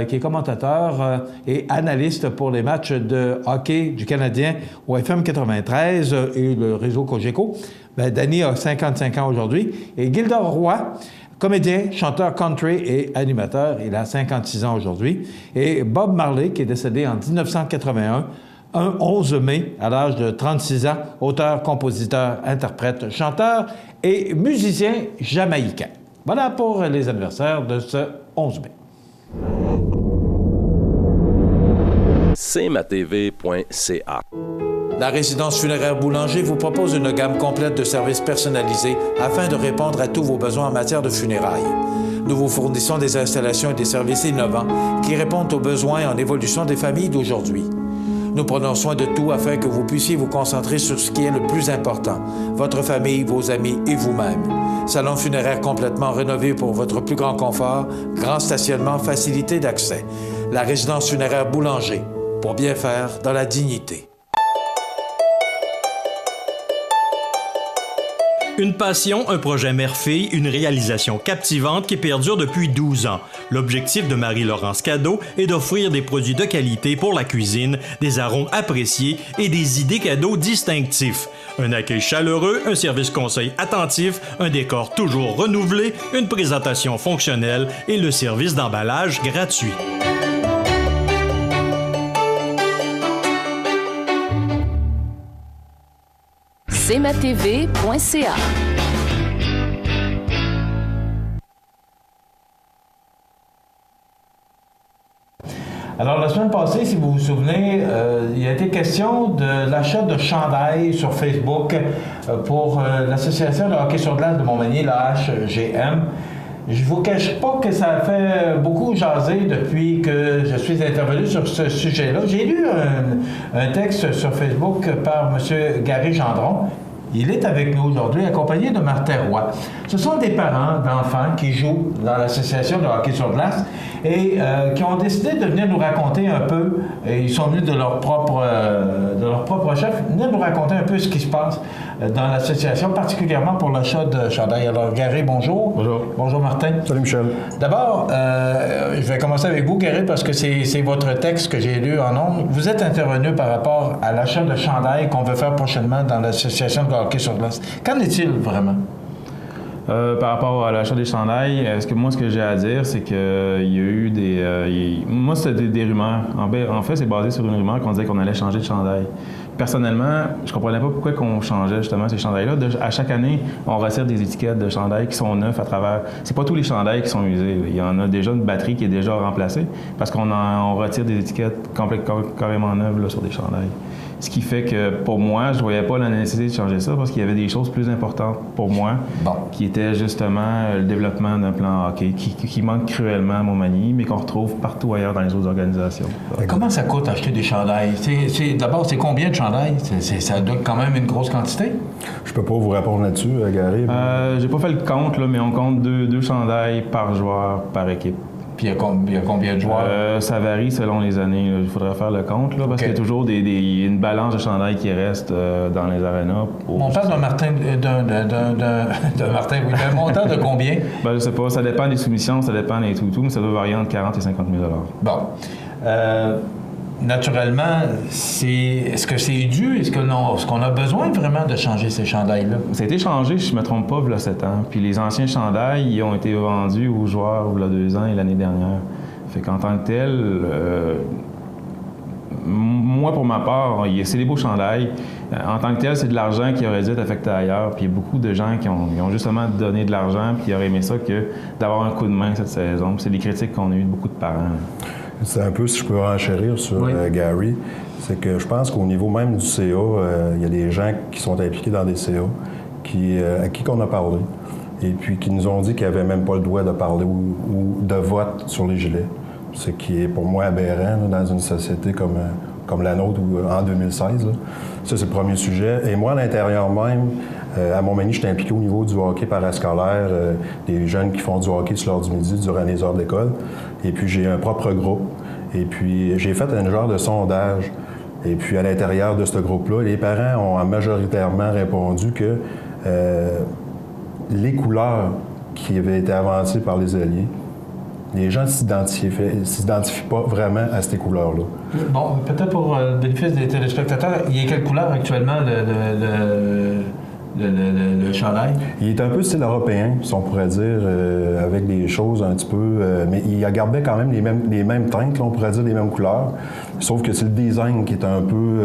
qui est commentateur et analyste pour les matchs de hockey du Canadien au FM 93 et le réseau Cogeco. Danny a 55 ans aujourd'hui. Et Gildor Roy, comédien, chanteur country et animateur, il a 56 ans aujourd'hui. Et Bob Marley, qui est décédé en 1981, un 11 mai, à l'âge de 36 ans, auteur, compositeur, interprète, chanteur et musicien jamaïcain. Voilà pour les anniversaires de ce 11 mai. cmatv.ca. La résidence funéraire Boulanger vous propose une gamme complète de services personnalisés afin de répondre à tous vos besoins en matière de funérailles. Nous vous fournissons des installations et des services innovants qui répondent aux besoins en évolution des familles d'aujourd'hui. Nous prenons soin de tout afin que vous puissiez vous concentrer sur ce qui est le plus important, votre famille, vos amis et vous-même. Salon funéraire complètement rénové pour votre plus grand confort, grand stationnement, facilité d'accès. La résidence funéraire Boulanger, pour bien faire dans la dignité. Une passion, un projet mère-fille, une réalisation captivante qui perdure depuis 12 ans. L'objectif de Marie-Laurence Cadeau est d'offrir des produits de qualité pour la cuisine, des arômes appréciés et des idées cadeaux distinctifs. Un accueil chaleureux, un service conseil attentif, un décor toujours renouvelé, une présentation fonctionnelle et le service d'emballage gratuit. cmatv.ca. Alors, la semaine passée, si vous vous souvenez, il a été question de l'achat de chandails sur Facebook pour l'Association de hockey sur glace de Montmagny, la HGM. Je vous cache pas que ça a fait beaucoup jaser depuis que je suis intervenu sur ce sujet-là. J'ai lu un texte sur Facebook par M. Gary Gendron. Il est avec nous aujourd'hui, accompagné de Martin Roy. Ce sont des parents d'enfants qui jouent dans l'association de hockey sur glace et qui ont décidé de venir nous raconter un peu, et ils sont venus de leur propre chef, venir nous raconter un peu ce qui se passe dans l'association, particulièrement pour l'achat de chandail. Alors, Gary, bonjour. Bonjour. Bonjour, Martin. Salut, Michel. D'abord, je vais commencer avec vous, Gary, parce que c'est votre texte que j'ai lu en ondes. Vous êtes intervenu par rapport à l'achat de chandail qu'on veut faire prochainement dans l'association de hockey sur glace. Qu'en est-il vraiment? Par rapport à l'achat des chandails, ce que j'ai à dire, c'est qu'il y a eu moi, c'était des rumeurs. En fait, c'est basé sur une rumeur qu'on disait qu'on allait changer de chandail. Personnellement, je comprenais pas pourquoi qu'on changeait justement ces chandails-là. À chaque année, on retire des étiquettes de chandails qui sont neufs à travers. C'est pas tous les chandails qui sont usés. Il y en a déjà une batterie qui est déjà remplacée parce qu'on retire des étiquettes carrément neuves là, sur des chandails. Ce qui fait que, pour moi, je voyais pas la nécessité de changer ça parce qu'il y avait des choses plus importantes pour moi qui étaient justement le développement d'un plan hockey qui manque cruellement à Montmagny, mais qu'on retrouve partout ailleurs dans les autres organisations. Mais comment ça coûte acheter des chandails? D'abord, c'est combien de chandails? Ça doit quand même une grosse quantité? Je peux pas vous répondre là-dessus, Gary. J'ai pas fait le compte, là, mais on compte deux chandails par joueur, par équipe. Puis il y a combien de joueurs? Ça varie selon les années. Il faudrait faire le compte, là, parce qu'il y a toujours une balance de chandail qui reste dans les arénas. On parle d'un montant de combien? Je sais pas. Ça dépend des soumissions, ça dépend des tout, mais ça doit varier entre 40 et 50 000 $. Bon. Naturellement, est-ce que c'est dû? Est-ce qu'on a besoin vraiment de changer ces chandails-là? Ça a été changé, si je ne me trompe pas, il y a 7 ans. Puis les anciens chandails, ils ont été vendus aux joueurs il y a 2 ans et l'année dernière. Fait qu'en tant que tel, moi, pour ma part, c'est des beaux chandails. En tant que tel, c'est de l'argent qui aurait dû être affecté ailleurs. Puis il y a beaucoup de gens qui ont justement donné de l'argent puis qui auraient aimé ça que d'avoir un coup de main cette saison. Puis c'est des critiques qu'on a eues de beaucoup de parents. C'est un peu, si je peux renchérir sur Gary, c'est que je pense qu'au niveau même du CA, il y a des gens qui sont impliqués dans des CA à qui on a parlé et puis qui nous ont dit qu'ils n'avaient même pas le droit de parler ou de vote sur les gilets. Ce qui est pour moi aberrant là, dans une société comme la nôtre en 2016. Là. Ça, c'est le premier sujet. Et moi, à l'intérieur même, à Montmagny, je suis impliqué au niveau du hockey parascolaire, des jeunes qui font du hockey sur l'heure du midi durant les heures d'école. Et puis, j'ai un propre groupe. Et puis, j'ai fait un genre de sondage. Et puis, à l'intérieur de ce groupe-là, les parents ont majoritairement répondu que les couleurs qui avaient été avancées par les alliés, les gens ne s'identifient pas vraiment à ces couleurs-là. Bon, peut-être pour le bénéfice des téléspectateurs, il y a quelle couleur actuellement le chandail? Il est un peu style européen, si on pourrait dire, avec des choses un petit peu... mais il a gardé quand même les mêmes teintes, là, on pourrait dire les mêmes couleurs. Sauf que c'est le design qui est un peu...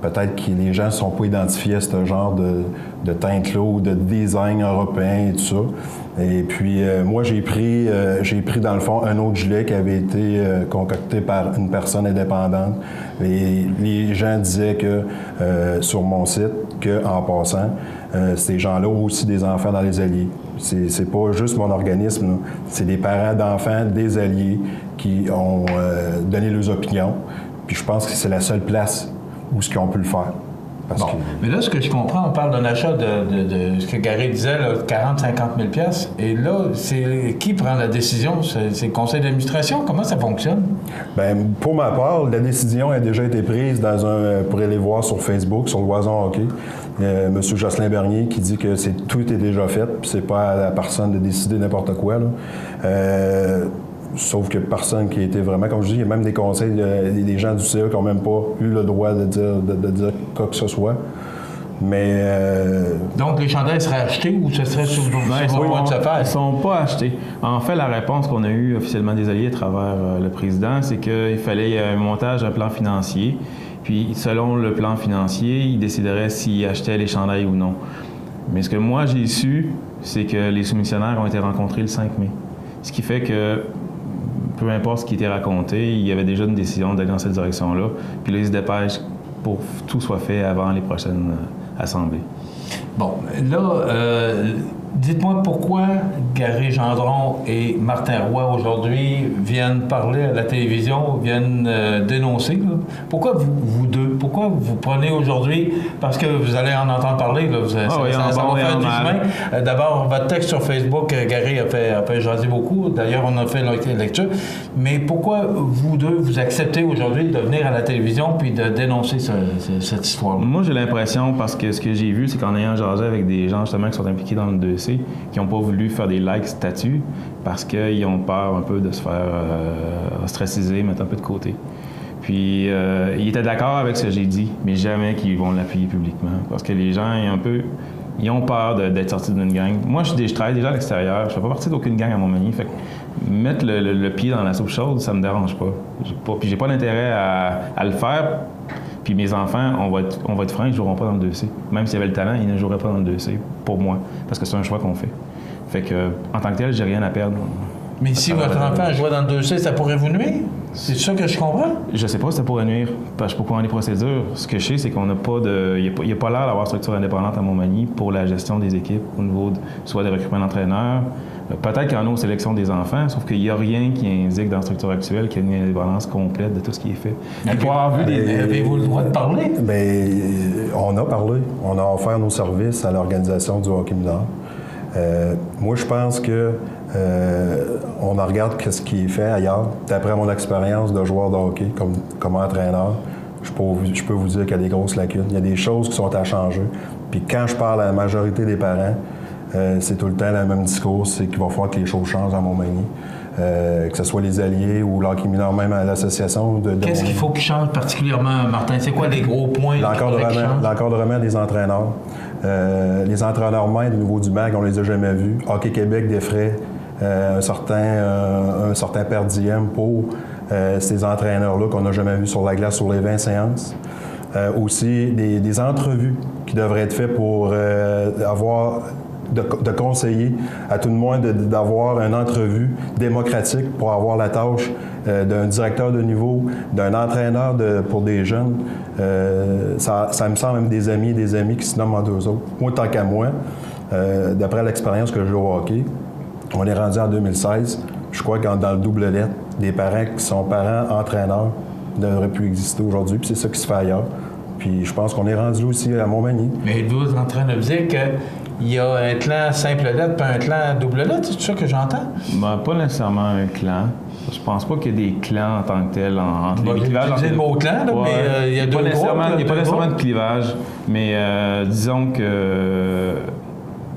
peut-être que les gens ne sont pas identifiés à ce genre de teinte-là ou de design européen et tout ça. Et puis, moi, j'ai pris dans le fond un autre gilet qui avait été concocté par une personne indépendante. Et les gens disaient que, sur mon site, qu'en passant, ces gens-là ont aussi des enfants dans les alliés. C'est pas juste mon organisme, là. C'est des parents d'enfants des alliés qui ont donné leurs opinions. Puis je pense que c'est la seule place où ce qu'on peut le faire. Bon. Mais là, ce que je comprends, on parle d'un achat de ce que Gary disait, 40-50 000 $. Et là, c'est qui prend la décision? C'est le conseil d'administration? Comment ça fonctionne? Bien, pour ma part, la décision a déjà été prise pour aller voir sur Facebook, sur Loison Hockey. M. Jocelyn Bernier qui dit que tout est déjà fait, puis c'est pas à la personne de décider n'importe quoi, là. Sauf que personne qui a été vraiment, comme je dis, il y a même des conseils, des gens du CA qui n'ont même pas eu le droit de dire quoi que ce soit. Mais... Donc, les chandails seraient achetés ou ce serait sur le point de se faire? Ils ne sont pas achetés. En fait, la réponse qu'on a eue officiellement des Alliés à travers le président, c'est qu'il fallait un montage d'un plan financier. Puis, selon le plan financier, il déciderait s'il achetait les chandails ou non. Mais ce que moi, j'ai su, c'est que les soumissionnaires ont été rencontrés le 5 mai. Ce qui fait que peu importe ce qui était raconté, il y avait déjà une décision d'aller dans cette direction-là. Puis là, ils se dépêchent pour que tout soit fait avant les prochaines assemblées. Bon, là, dites-moi pourquoi Gary Gendron et Martin Roy, aujourd'hui, viennent parler à la télévision, viennent dénoncer. Là. Pourquoi vous deux? Pourquoi vous prenez aujourd'hui? Parce que vous allez en entendre parler, là, ça va faire du chemin. D'abord, votre texte sur Facebook, Gary a fait jaser beaucoup. D'ailleurs, on a fait la lecture. Mais pourquoi vous deux, vous acceptez aujourd'hui de venir à la télévision puis de dénoncer cette histoire-là? Moi, j'ai l'impression, parce que ce que j'ai vu, c'est qu'en ayant jasé avec des gens justement qui sont impliqués dans le dossier, qui n'ont pas voulu faire des likes statuts parce qu'ils ont peur un peu de se faire ostraciser, mettre un peu de côté. Puis, ils étaient d'accord avec ce que j'ai dit, mais jamais qu'ils vont l'appuyer publiquement. Parce que les gens, ils ont peur d'être sortis d'une gang. Moi, je travaille déjà à l'extérieur. Je ne fais pas partie d'aucune gang à Montmagny. Fait que mettre le pied dans la soupe chaude, ça me dérange pas. Puis, j'ai pas d'intérêt à le faire. Puis mes enfants, on va être francs, ils ne joueront pas dans le 2C. Même s'ils avaient le talent, ils ne joueraient pas dans le 2C, pour moi. Parce que c'est un choix qu'on fait. Fait que, en tant que tel, j'ai rien à perdre. Mais si votre enfant jouait dans le 2C, ça pourrait vous nuire? C'est ça que je comprends? Je sais pas si ça pourrait nuire, parce que je ne sais pas comment les procédures. Ce que je sais, c'est qu'on n'a pas de... Il n'y a pas l'air d'avoir structure indépendante à Montmagny pour la gestion des équipes au niveau soit des recrutements d'entraîneurs. Peut-être qu'il y en a aux sélections des enfants, sauf qu'il n'y a rien qui indique dans la structure actuelle qu'il y a une indépendance complète de tout ce qui est fait. Avez-vous le droit de parler? Bien, on a parlé. On a offert nos services à l'organisation du hockey mineur. Moi, je pense que on regarde ce qui est fait ailleurs. D'après mon expérience de joueur de hockey comme entraîneur, je peux vous dire qu'il y a des grosses lacunes. Il y a des choses qui sont à changer. Puis quand je parle à la majorité des parents, c'est tout le temps le même discours, c'est qu'il va falloir que les choses changent à Montmagny. Que ce soit les Alliés ou l'hockey mineur, même à l'association de Qu'est-ce qu'il faut qu'il change particulièrement, Martin? C'est quoi les gros points? L'encadrement des entraîneurs. Les entraîneurs maîtres au niveau du MAG, on les a jamais vus. Hockey Québec défrait un certain per diem pour ces entraîneurs-là qu'on n'a jamais vus sur la glace sur les 20 séances. Aussi, des entrevues qui devraient être faites pour avoir... De conseiller à tout le moins d'avoir une entrevue démocratique pour avoir la tâche d'un directeur de niveau, d'un entraîneur pour des jeunes. Ça me semble même des amis qui se nomment en deux autres. Moi, tant qu'à moi, d'après l'expérience que j'ai au hockey, on est rendu en 2016. Je crois que dans le double lettre, des parents qui sont parents-entraîneurs ne devraient plus exister aujourd'hui, puis c'est ça qui se fait ailleurs. Puis je pense qu'on est rendu aussi à Montmagny. Mais vous êtes en train de me dire qu'il y a un clan simple lettre puis un clan double lettre, c'est ça que j'entends? Ben, pas nécessairement un clan. Je pense pas qu'il y ait des clans en tant que tels entre les clivages. J'ai le mot clan, là, mais il y a deux groupes. Il n'y a pas nécessairement de clivage, mais disons que...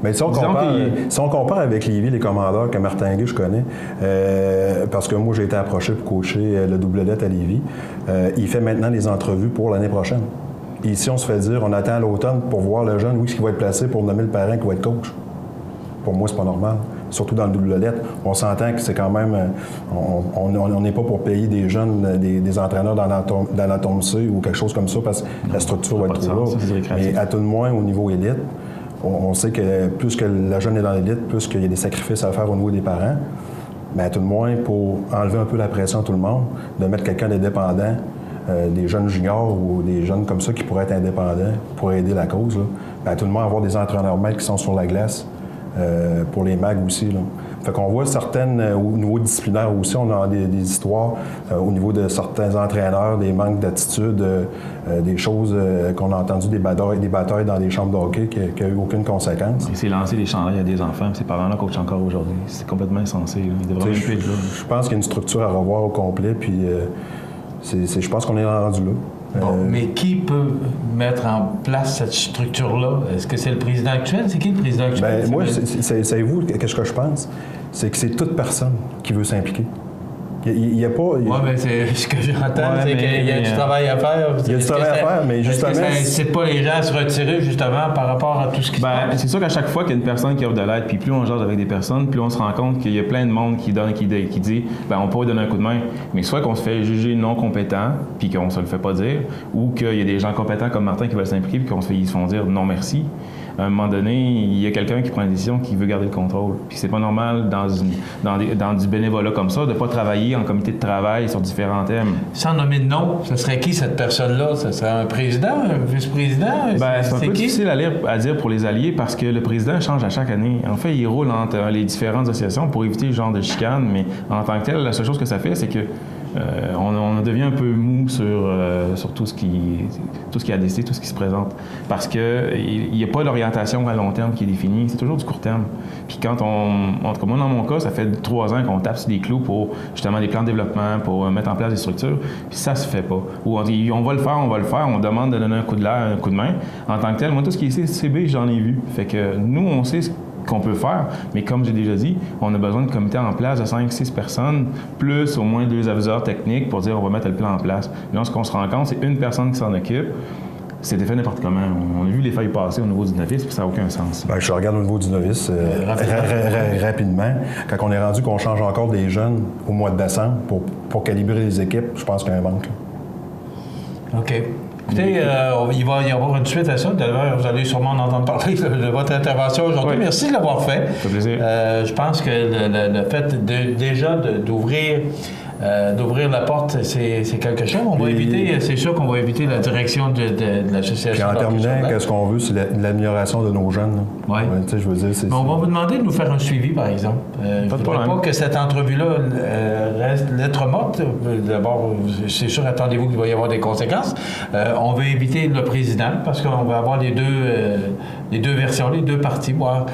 Mais si on compare avec Lévis, les commandeurs que Martin Guy, je connais, parce que moi, j'ai été approché pour coacher le double lettre à Lévis, il fait maintenant les entrevues pour l'année prochaine. Et ici, on se fait dire, on attend l'automne pour voir le jeune, où est-ce qu'il va être placé pour nommer le parent qui va être coach. Pour moi, c'est pas normal. Surtout dans le double lettre. On s'entend que c'est quand même... On n'est pas pour payer des jeunes, des entraîneurs dans l'atome C ou quelque chose comme ça, parce que la structure va être trop lourde. Mais à tout le moins, au niveau élite, on sait que plus que la jeune est dans l'élite, plus qu'il y a des sacrifices à faire au niveau des parents. Mais à tout le moins, pour enlever un peu la pression à tout le monde, de mettre quelqu'un d'indépendant, des jeunes juniors ou des jeunes comme ça qui pourraient être indépendants pour aider la cause, là. À tout le moins, avoir des entraîneurs maîtres qui sont sur la glace pour les MAG aussi. Là. Fait qu'on voit certaines, au niveau disciplinaire aussi, on a des histoires au niveau de certains entraîneurs, des manques d'attitude, des choses qu'on a entendues, des batailles dans des chambres de hockey qui n'ont eu aucune conséquence. Et c'est lancer des chandails à des enfants, puis ces parents-là coachent encore aujourd'hui. C'est complètement insensé. Ils devraient même plus être là. Je pense qu'il y a une structure à revoir au complet, puis je pense qu'on est rendu là. Bon, mais qui peut mettre en place cette structure-là? Est-ce que c'est le président actuel? C'est qui le président actuel? Moi, savez-vous qu'est-ce que je pense? C'est que c'est toute personne qui veut s'impliquer. Il n'y a pas... Oui, mais ce que j'entends, c'est qu'il y a du travail à faire. Il y a du travail à faire, mais justement... C'est pas les gens à se retirer, justement, par rapport à tout ce qui se passe? C'est sûr qu'à chaque fois qu'il y a une personne qui offre de l'aide, puis plus on jase avec des personnes, plus on se rend compte qu'il y a plein de monde qui dit on pourrait donner un coup de main, mais soit qu'on se fait juger non compétent, puis qu'on se le fait pas dire, ou qu'il y a des gens compétents comme Martin qui veulent s'impliquer, puis ils se font dire non merci. À un moment donné, il y a quelqu'un qui prend une décision qui veut garder le contrôle. Puis c'est pas normal dans du bénévolat comme ça de pas travailler en comité de travail sur différents thèmes. Sans nommer de nom, ce serait qui cette personne-là? Ce serait un président, un vice-président? C'est un peu difficile à dire pour les alliés parce que le président change à chaque année. En fait, il roule entre les différentes associations pour éviter le genre de chicane, mais en tant que tel, la seule chose que ça fait, c'est que on devient un peu mou sur tout ce qui est à décider, tout ce qui se présente. Parce qu'il n'y a pas d'orientation à long terme qui est définie, c'est toujours du court terme. Puis quand en tout cas moi dans mon cas, ça fait 3 ans qu'on tape sur des clous pour justement des plans de développement, pour mettre en place des structures, puis ça se fait pas. Ou on dit on va le faire, on demande de donner un coup de main. En tant que tel, moi tout ce qui est CCB, j'en ai vu. Fait que nous, on sait ce qu'on peut faire, mais comme j'ai déjà dit, on a besoin de comités en place de 5-6 personnes, plus au moins 2 aviseurs techniques pour dire on va mettre le plan en place. Là, ce qu'on se rend compte, c'est une personne qui s'en occupe. C'était fait n'importe comment. On a vu les feuilles passer au niveau du novice, puis ça n'a aucun sens. Je regarde au niveau du novice rapidement. Quand on est rendu qu'on change encore des jeunes au mois de décembre pour calibrer les équipes, je pense qu'il y a un manque. OK. Écoutez, il va y avoir une suite à ça. D'ailleurs, vous allez sûrement en entendre parler de votre intervention aujourd'hui. Oui. Merci de l'avoir fait. Ça fait plaisir. Je pense que le fait déjà d'ouvrir la porte, c'est quelque chose. On va éviter, c'est sûr qu'on va éviter la direction de l'association. Puis en terminant, qu'est-ce qu'on veut, c'est l'amélioration de nos jeunes. Oui. Je veux dire, mais on va vous demander de nous faire un suivi, par exemple. Il ne faudrait pas que cette entrevue-là reste lettre morte. D'abord, c'est sûr, attendez-vous qu'il va y avoir des conséquences. On veut éviter le président parce qu'on va avoir les deux versions, les deux parties, voir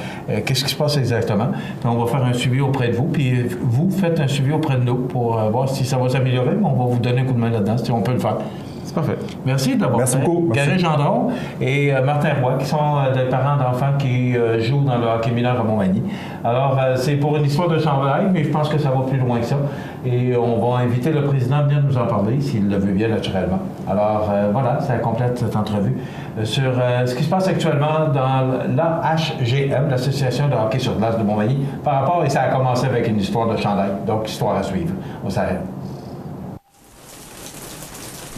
qu'est-ce qui se passe exactement. Puis on va faire un suivi auprès de vous. Puis vous faites un suivi auprès de nous pour voir si ça va s'améliorer, mais on va vous donner un coup de main là-dedans, si on peut le faire. C'est parfait. Merci d'avoir fait. Merci beaucoup. Gary Gendron et Martin Roy, qui sont des parents d'enfants qui jouent dans le hockey mineur à Montmagny. Alors, c'est pour une histoire de chandail, mais je pense que ça va plus loin que ça. Et on va inviter le président à venir nous en parler, s'il le veut bien, naturellement. Alors, voilà, ça complète cette entrevue sur ce qui se passe actuellement dans l'AHGM, l'Association de hockey sur glace de Montmagny, par rapport, et ça a commencé avec une histoire de chandail. Donc, histoire à suivre. On s'arrête.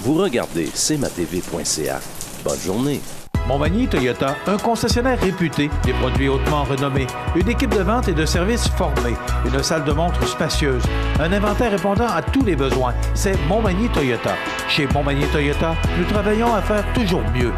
Vous regardez cmatv.ca. Bonne journée. Montmagny Toyota, un concessionnaire réputé, des produits hautement renommés, une équipe de vente et de services formée, une salle de montre spacieuse, un inventaire répondant à tous les besoins. C'est Montmagny Toyota. Chez Montmagny Toyota, nous travaillons à faire toujours mieux.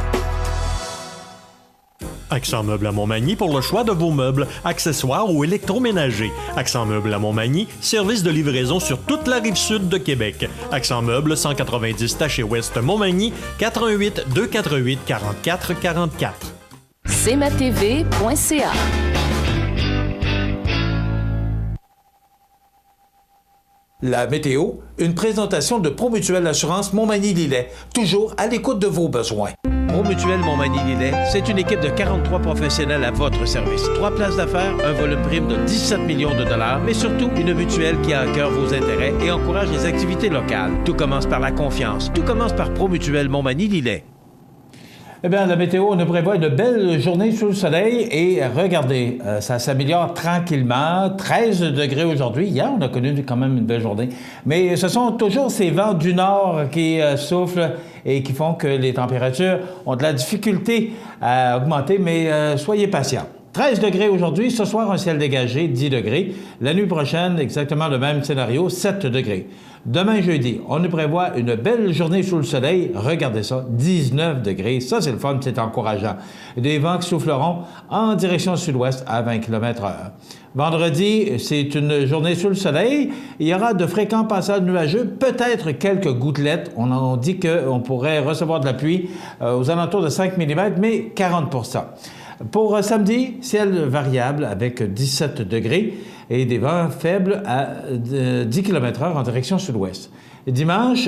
Accent Meubles à Montmagny pour le choix de vos meubles, accessoires ou électroménagers. Accent Meubles à Montmagny, service de livraison sur toute la rive sud de Québec. Accent Meubles, 190 Taché Ouest Montmagny, 88 248 44 44. cmatv.ca. La météo, une présentation de Promutuelle Assurance Montmagny-Lillet, toujours à l'écoute de vos besoins. Promutuelle Montmagny-Lillet, c'est une équipe de 43 professionnels à votre service. 3 places d'affaires, un volume prime de 17 millions de dollars, mais surtout une mutuelle qui a à cœur vos intérêts et encourage les activités locales. Tout commence par la confiance. Tout commence par Promutuelle Montmagny-Lillet. Eh bien, la météo, on nous prévoit une belle journée sous le soleil et regardez, ça s'améliore tranquillement. 13 degrés aujourd'hui. Hier, on a connu quand même une belle journée. Mais ce sont toujours ces vents du nord qui soufflent et qui font que les températures ont de la difficulté à augmenter, mais soyez patients. 13 degrés aujourd'hui. Ce soir, un ciel dégagé, 10 degrés. La nuit prochaine, exactement le même scénario, 7 degrés. Demain, jeudi, on nous prévoit une belle journée sous le soleil. Regardez ça, 19 degrés. Ça, c'est le fun, c'est encourageant. Des vents qui souffleront en direction sud-ouest à 20 km/h. Vendredi, c'est une journée sous le soleil. Il y aura de fréquents passages nuageux, peut-être quelques gouttelettes. On dit qu'on pourrait recevoir de la pluie aux alentours de 5 mm, mais 40 %. Pour samedi, ciel variable avec 17 degrés et des vents faibles à 10 km/h en direction sud-ouest. Dimanche,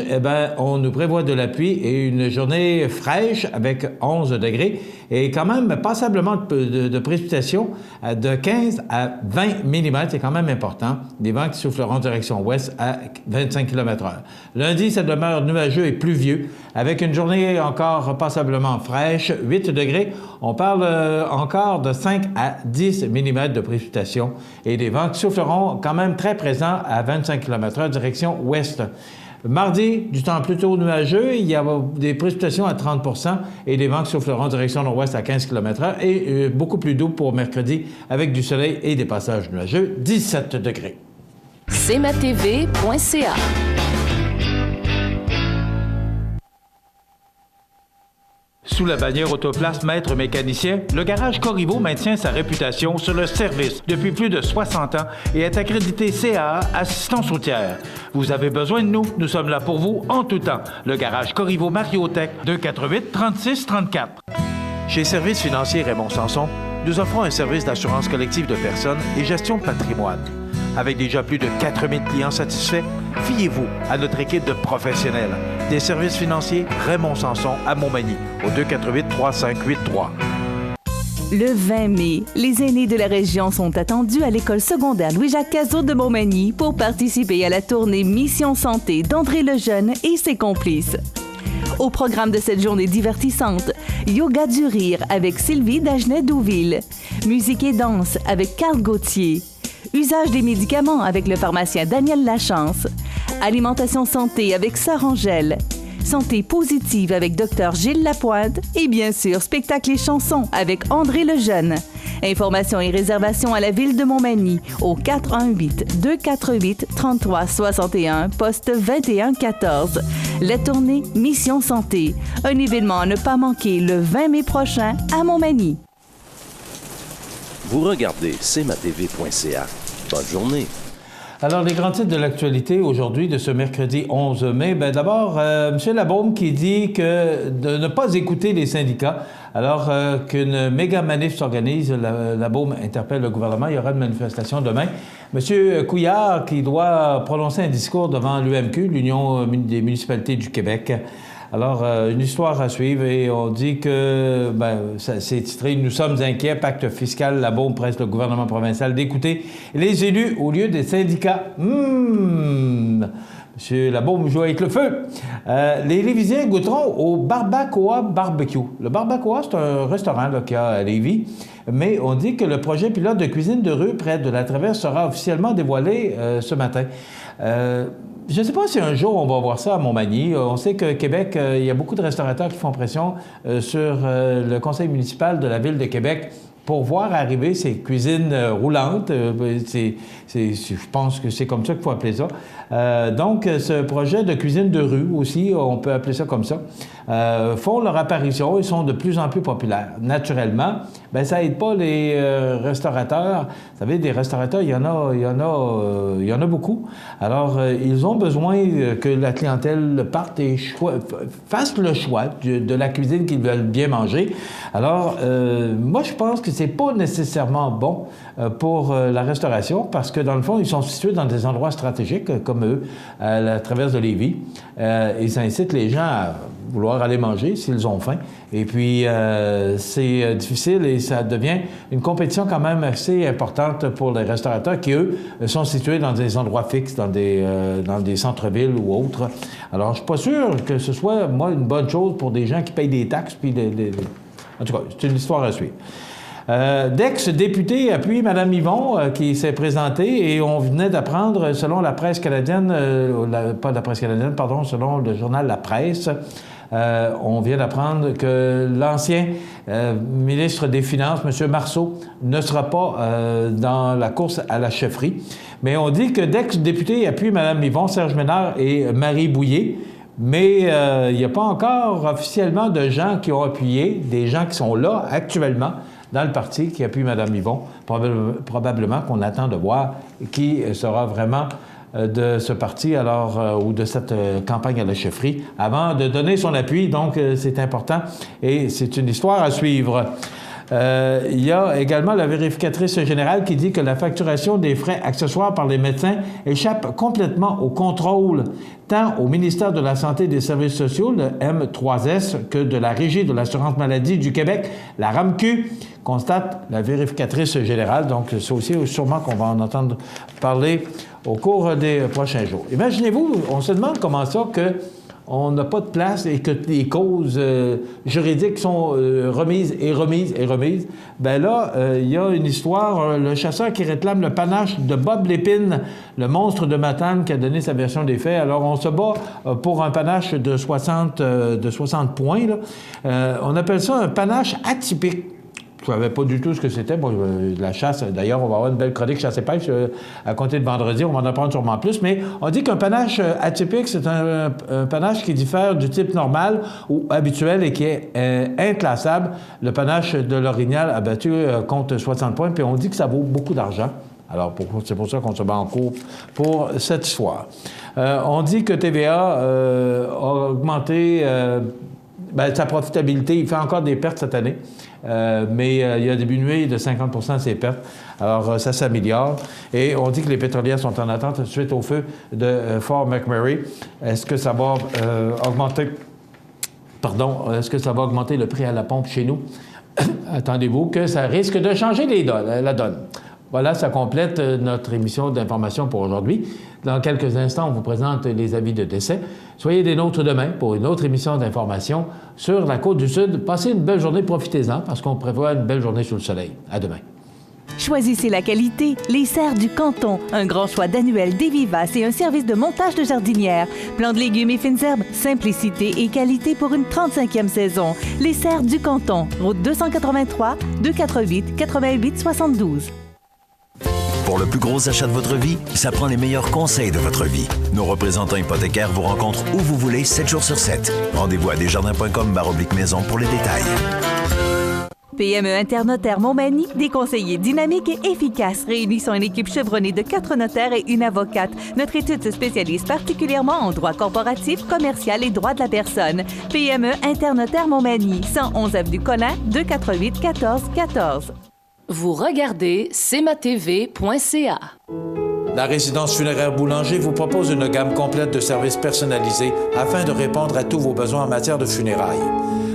on nous prévoit de la pluie et une journée fraîche avec 11 degrés et quand même passablement de précipitations de 15 à 20 mm. C'est quand même important. Des vents qui souffleront en direction ouest à 25 km/h. Lundi, ça demeure nuageux et pluvieux avec une journée encore passablement fraîche, 8 degrés. On parle encore de 5 à 10 mm de précipitations et des vents qui souffleront quand même très présents à 25 km/h direction ouest. Mardi, du temps plutôt nuageux, il y a des précipitations à 30 % et des vents qui souffleront en direction nord-ouest à 15 km/h et beaucoup plus doux pour mercredi avec du soleil et des passages nuageux, 17 degrés. cmatv.ca. Sous la bannière Autoplace Maître Mécanicien, le garage Corriveau maintient sa réputation sur le service depuis plus de 60 ans et est accrédité CAA Assistance routière. Vous avez besoin de nous, nous sommes là pour vous en tout temps. Le garage Corriveau Mariotech, 248-3634. Chez Services financiers Raymond Sanson, nous offrons un service d'assurance collective de personnes et gestion de patrimoine. Avec déjà plus de 4000 clients satisfaits, fiez-vous à notre équipe de professionnels. Des services financiers Raymond Sanson à Montmagny, au 248-3583. Le 20 mai, les aînés de la région sont attendus à l'école secondaire Louis-Jacques Cazot de Montmagny pour participer à la tournée Mission Santé d'André Lejeune et ses complices. Au programme de cette journée divertissante, yoga du rire avec Sylvie Dagenet-Douville, musique et danse avec Carl Gauthier, usage des médicaments avec le pharmacien Daniel Lachance, alimentation santé avec Sœur Angèle, santé positive avec Dr Gilles Lapointe et bien sûr spectacle et chansons avec André Lejeune. Informations et réservations à la ville de Montmagny au 418-248-3361, poste 2114. La tournée Mission Santé, un événement à ne pas manquer le 20 mai prochain à Montmagny. Vous regardez cmatv.ca. Bonne journée. Alors, les grands titres de l'actualité aujourd'hui de ce mercredi 11 mai. D'abord, M. Labaume qui dit que de ne pas écouter les syndicats alors qu'une méga manif s'organise. Labaume interpelle le gouvernement. Il y aura une manifestation demain. M. Couillard qui doit prononcer un discours devant l'UMQ, l'Union des municipalités du Québec. Alors, une histoire à suivre et on dit que, c'est titré « Nous sommes inquiets, pacte fiscal, Labaume presse le gouvernement provincial d'écouter les élus au lieu des syndicats. » Monsieur Labaume joue avec le feu. Les Lévisiens goûteront au Barbacoa Barbecue. Le Barbacoa, c'est un restaurant qu'il y a à Lévis, mais on dit que le projet pilote de cuisine de rue près de la Traverse sera officiellement dévoilé ce matin. Je ne sais pas si un jour on va voir ça à Montmagny. On sait que Québec, il y a beaucoup de restaurateurs qui font pression sur le conseil municipal de la ville de Québec pour voir arriver ces cuisines roulantes. Je pense que c'est comme ça qu'il faut appeler ça. Donc, ce projet de cuisine de rue aussi, on peut appeler ça comme ça, font leur apparition. Ils sont de plus en plus populaires. Naturellement, ça n'aide pas les restaurateurs. Vous savez, des restaurateurs, il y en a beaucoup. Alors, ils ont besoin que la clientèle parte et fasse le choix de la cuisine qu'ils veulent bien manger. Alors, moi, je pense que c'est pas nécessairement bon pour la restauration parce que, dans le fond, ils sont situés dans des endroits stratégiques, comme eux, à la Traverse de Lévis. Ils incitent les gens à vouloir aller manger s'ils ont faim. Et puis, c'est difficile et ça devient une compétition quand même assez importante pour les restaurateurs qui, eux, sont situés dans des endroits fixes, dans des centres-villes ou autres. Alors, je suis pas sûr que ce soit, moi, une bonne chose pour des gens qui payent des taxes. Puis en tout cas, c'est une histoire à suivre. D'ex-député appuie Mme Yvon qui s'est présentée et on venait d'apprendre, selon la presse canadienne, pas la presse canadienne, pardon, selon le journal La Presse, On vient d'apprendre que l'ancien ministre des Finances, M. Marceau, ne sera pas dans la course à la chefferie. Mais on dit que d'ex-députés appuient Mme Yvon, Serge Ménard et Marie Bouillé. Mais il n'y a pas encore officiellement de gens qui ont appuyé, des gens qui sont là actuellement dans le parti qui appuient Mme Yvon. Probablement qu'on attend de voir qui sera vraiment de ce parti ou de cette campagne à la chefferie avant de donner son appui. Donc, c'est important et c'est une histoire à suivre. Il y a également la vérificatrice générale qui dit que la facturation des frais accessoires par les médecins échappe complètement au contrôle, tant au ministère de la Santé et des Services sociaux, le M3S, que de la Régie de l'assurance maladie du Québec, la RAMQ, constate la vérificatrice générale. Donc, c'est aussi sûrement qu'on va en entendre parler au cours des prochains jours. Imaginez-vous, on se demande comment ça que on n'a pas de place et que les causes juridiques sont remises. Bien là, il y a une histoire, le chasseur qui réclame le panache de Bob Lépine, le monstre de Matane qui a donné sa version des faits. Alors, on se bat pour un panache de 60 points. Là. On appelle ça un panache atypique. Je ne savais pas du tout ce que c'était. Moi, la chasse, d'ailleurs, on va avoir une belle chronique chasse et pêche à compter de vendredi. On va en apprendre sûrement plus. Mais on dit qu'un panache atypique, c'est un panache qui diffère du type normal ou habituel et qui est inclassable. Le panache de l'Orignal a battu compte 60 points, puis on dit que ça vaut beaucoup d'argent. Alors, c'est pour ça qu'on se bat en cours pour cette histoire. On dit que TVA a augmenté sa profitabilité. Il fait encore des pertes cette année. Mais il a diminué de 50 ses pertes. Alors, ça s'améliore. Et on dit que les pétrolières sont en attente suite au feu de Fort McMurray. Est-ce que ça va augmenter le prix à la pompe chez nous? Attendez-vous que ça risque de changer la donne. Voilà, ça complète notre émission d'information pour aujourd'hui. Dans quelques instants, on vous présente les avis de décès. Soyez des nôtres demain pour une autre émission d'information sur la Côte-du-Sud. Passez une belle journée, profitez-en, parce qu'on prévoit une belle journée sous le soleil. À demain. Choisissez la qualité, les serres du Canton. Un grand choix d'annuels, des vivaces et un service de montage de jardinière. Plants de légumes et fines herbes, simplicité et qualité pour une 35e saison. Les serres du Canton, route 283, 248 88 72. Pour le plus gros achat de votre vie, ça prend les meilleurs conseils de votre vie. Nos représentants hypothécaires vous rencontrent où vous voulez, 7 jours sur 7. Rendez-vous à desjardins.com/maison pour les détails. PME Internotaire Montmagny, des conseillers dynamiques et efficaces réunissant une équipe chevronnée de 4 notaires et une avocate. Notre étude se spécialise particulièrement en droit corporatif, commercial et droit de la personne. PME Internotaire Montmagny, 111 avenue Collin, 248 14 14. Vous regardez cmatv.ca. La résidence funéraire Boulanger vous propose une gamme complète de services personnalisés afin de répondre à tous vos besoins en matière de funérailles.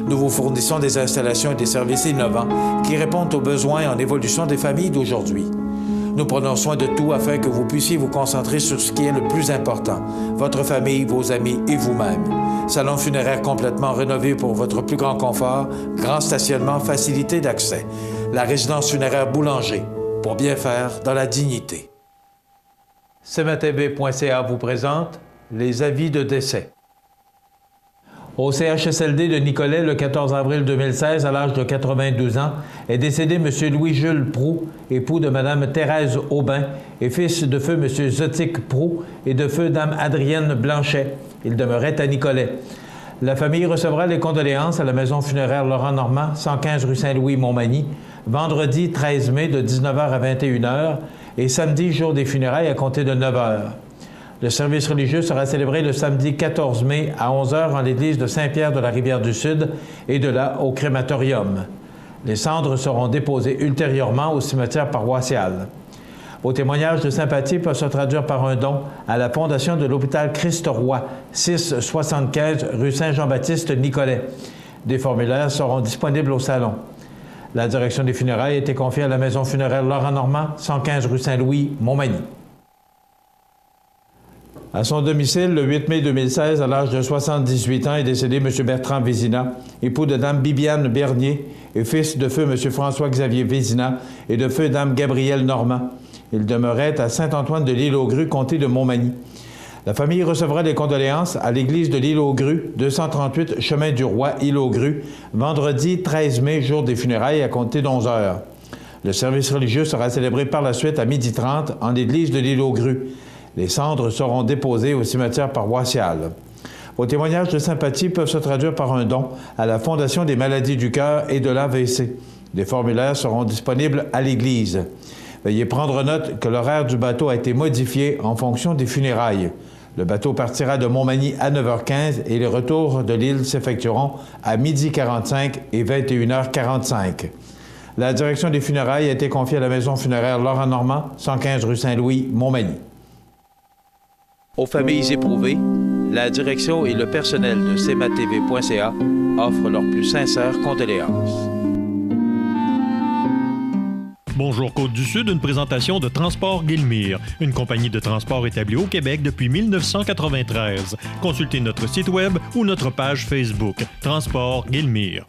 Nous vous fournissons des installations et des services innovants qui répondent aux besoins en évolution des familles d'aujourd'hui. Nous prenons soin de tout afin que vous puissiez vous concentrer sur ce qui est le plus important, votre famille, vos amis et vous-même. Salon funéraire complètement rénové pour votre plus grand confort, grand stationnement, facilité d'accès. La résidence funéraire Boulanger, pour bien faire dans la dignité. cmatv.ca vous présente les avis de décès. Au CHSLD de Nicolet, le 14 avril 2016, à l'âge de 82 ans, est décédé M. Louis-Jules Proulx, époux de Mme Thérèse Aubin, et fils de feu M. Zotique Proulx et de feu Dame Adrienne Blanchet. Il demeurait à Nicolet. La famille recevra les condoléances à la maison funéraire Laurent Normand, 115 rue Saint-Louis, Montmagny, vendredi 13 mai de 19h à 21h et samedi, jour des funérailles, à compter de 9h. Le service religieux sera célébré le samedi 14 mai à 11h en l'église de Saint-Pierre de la Rivière-du-Sud et de là au crématorium. Les cendres seront déposées ultérieurement au cimetière paroissial. Vos témoignages de sympathie peuvent se traduire par un don à la Fondation de l'hôpital Christ-Roi, 675 rue Saint-Jean-Baptiste, Nicolet. Des formulaires seront disponibles au salon. La direction des funérailles a été confiée à la maison funéraire Laurent Normand, 115 rue Saint-Louis, Montmagny. À son domicile, le 8 mai 2016, à l'âge de 78 ans, est décédé M. Bertrand Vézina, époux de Dame Bibiane Bernier et fils de feu M. François-Xavier Vézina et de feu Dame Gabrielle Normand. Il demeurait à Saint-Antoine de l'Île-aux-Grues, comté de Montmagny. La famille recevra les condoléances à l'église de l'Île aux Grues, 238 chemin du Roi, Île aux Grues, vendredi 13 mai, jour des funérailles, à compter d'11 heures. Le service religieux sera célébré par la suite à 12h30 en l'église de l'Île aux Grues. Les cendres seront déposées au cimetière paroissial. Vos témoignages de sympathie peuvent se traduire par un don à la Fondation des maladies du cœur et de l'AVC. Des formulaires seront disponibles à l'église. Veuillez prendre note que l'horaire du bateau a été modifié en fonction des funérailles. Le bateau partira de Montmagny à 9h15 et les retours de l'île s'effectueront à 12h45 et 21h45. La direction des funérailles a été confiée à la maison funéraire Laurent Normand, 115 rue Saint-Louis, Montmagny. Aux familles éprouvées, la direction et le personnel de cmatv.ca offrent leurs plus sincères condoléances. Bonjour Côte-du-Sud, une présentation de Transport Guillemire, une compagnie de transport établie au Québec depuis 1993. Consultez notre site web ou notre page Facebook, Transport Guillemire.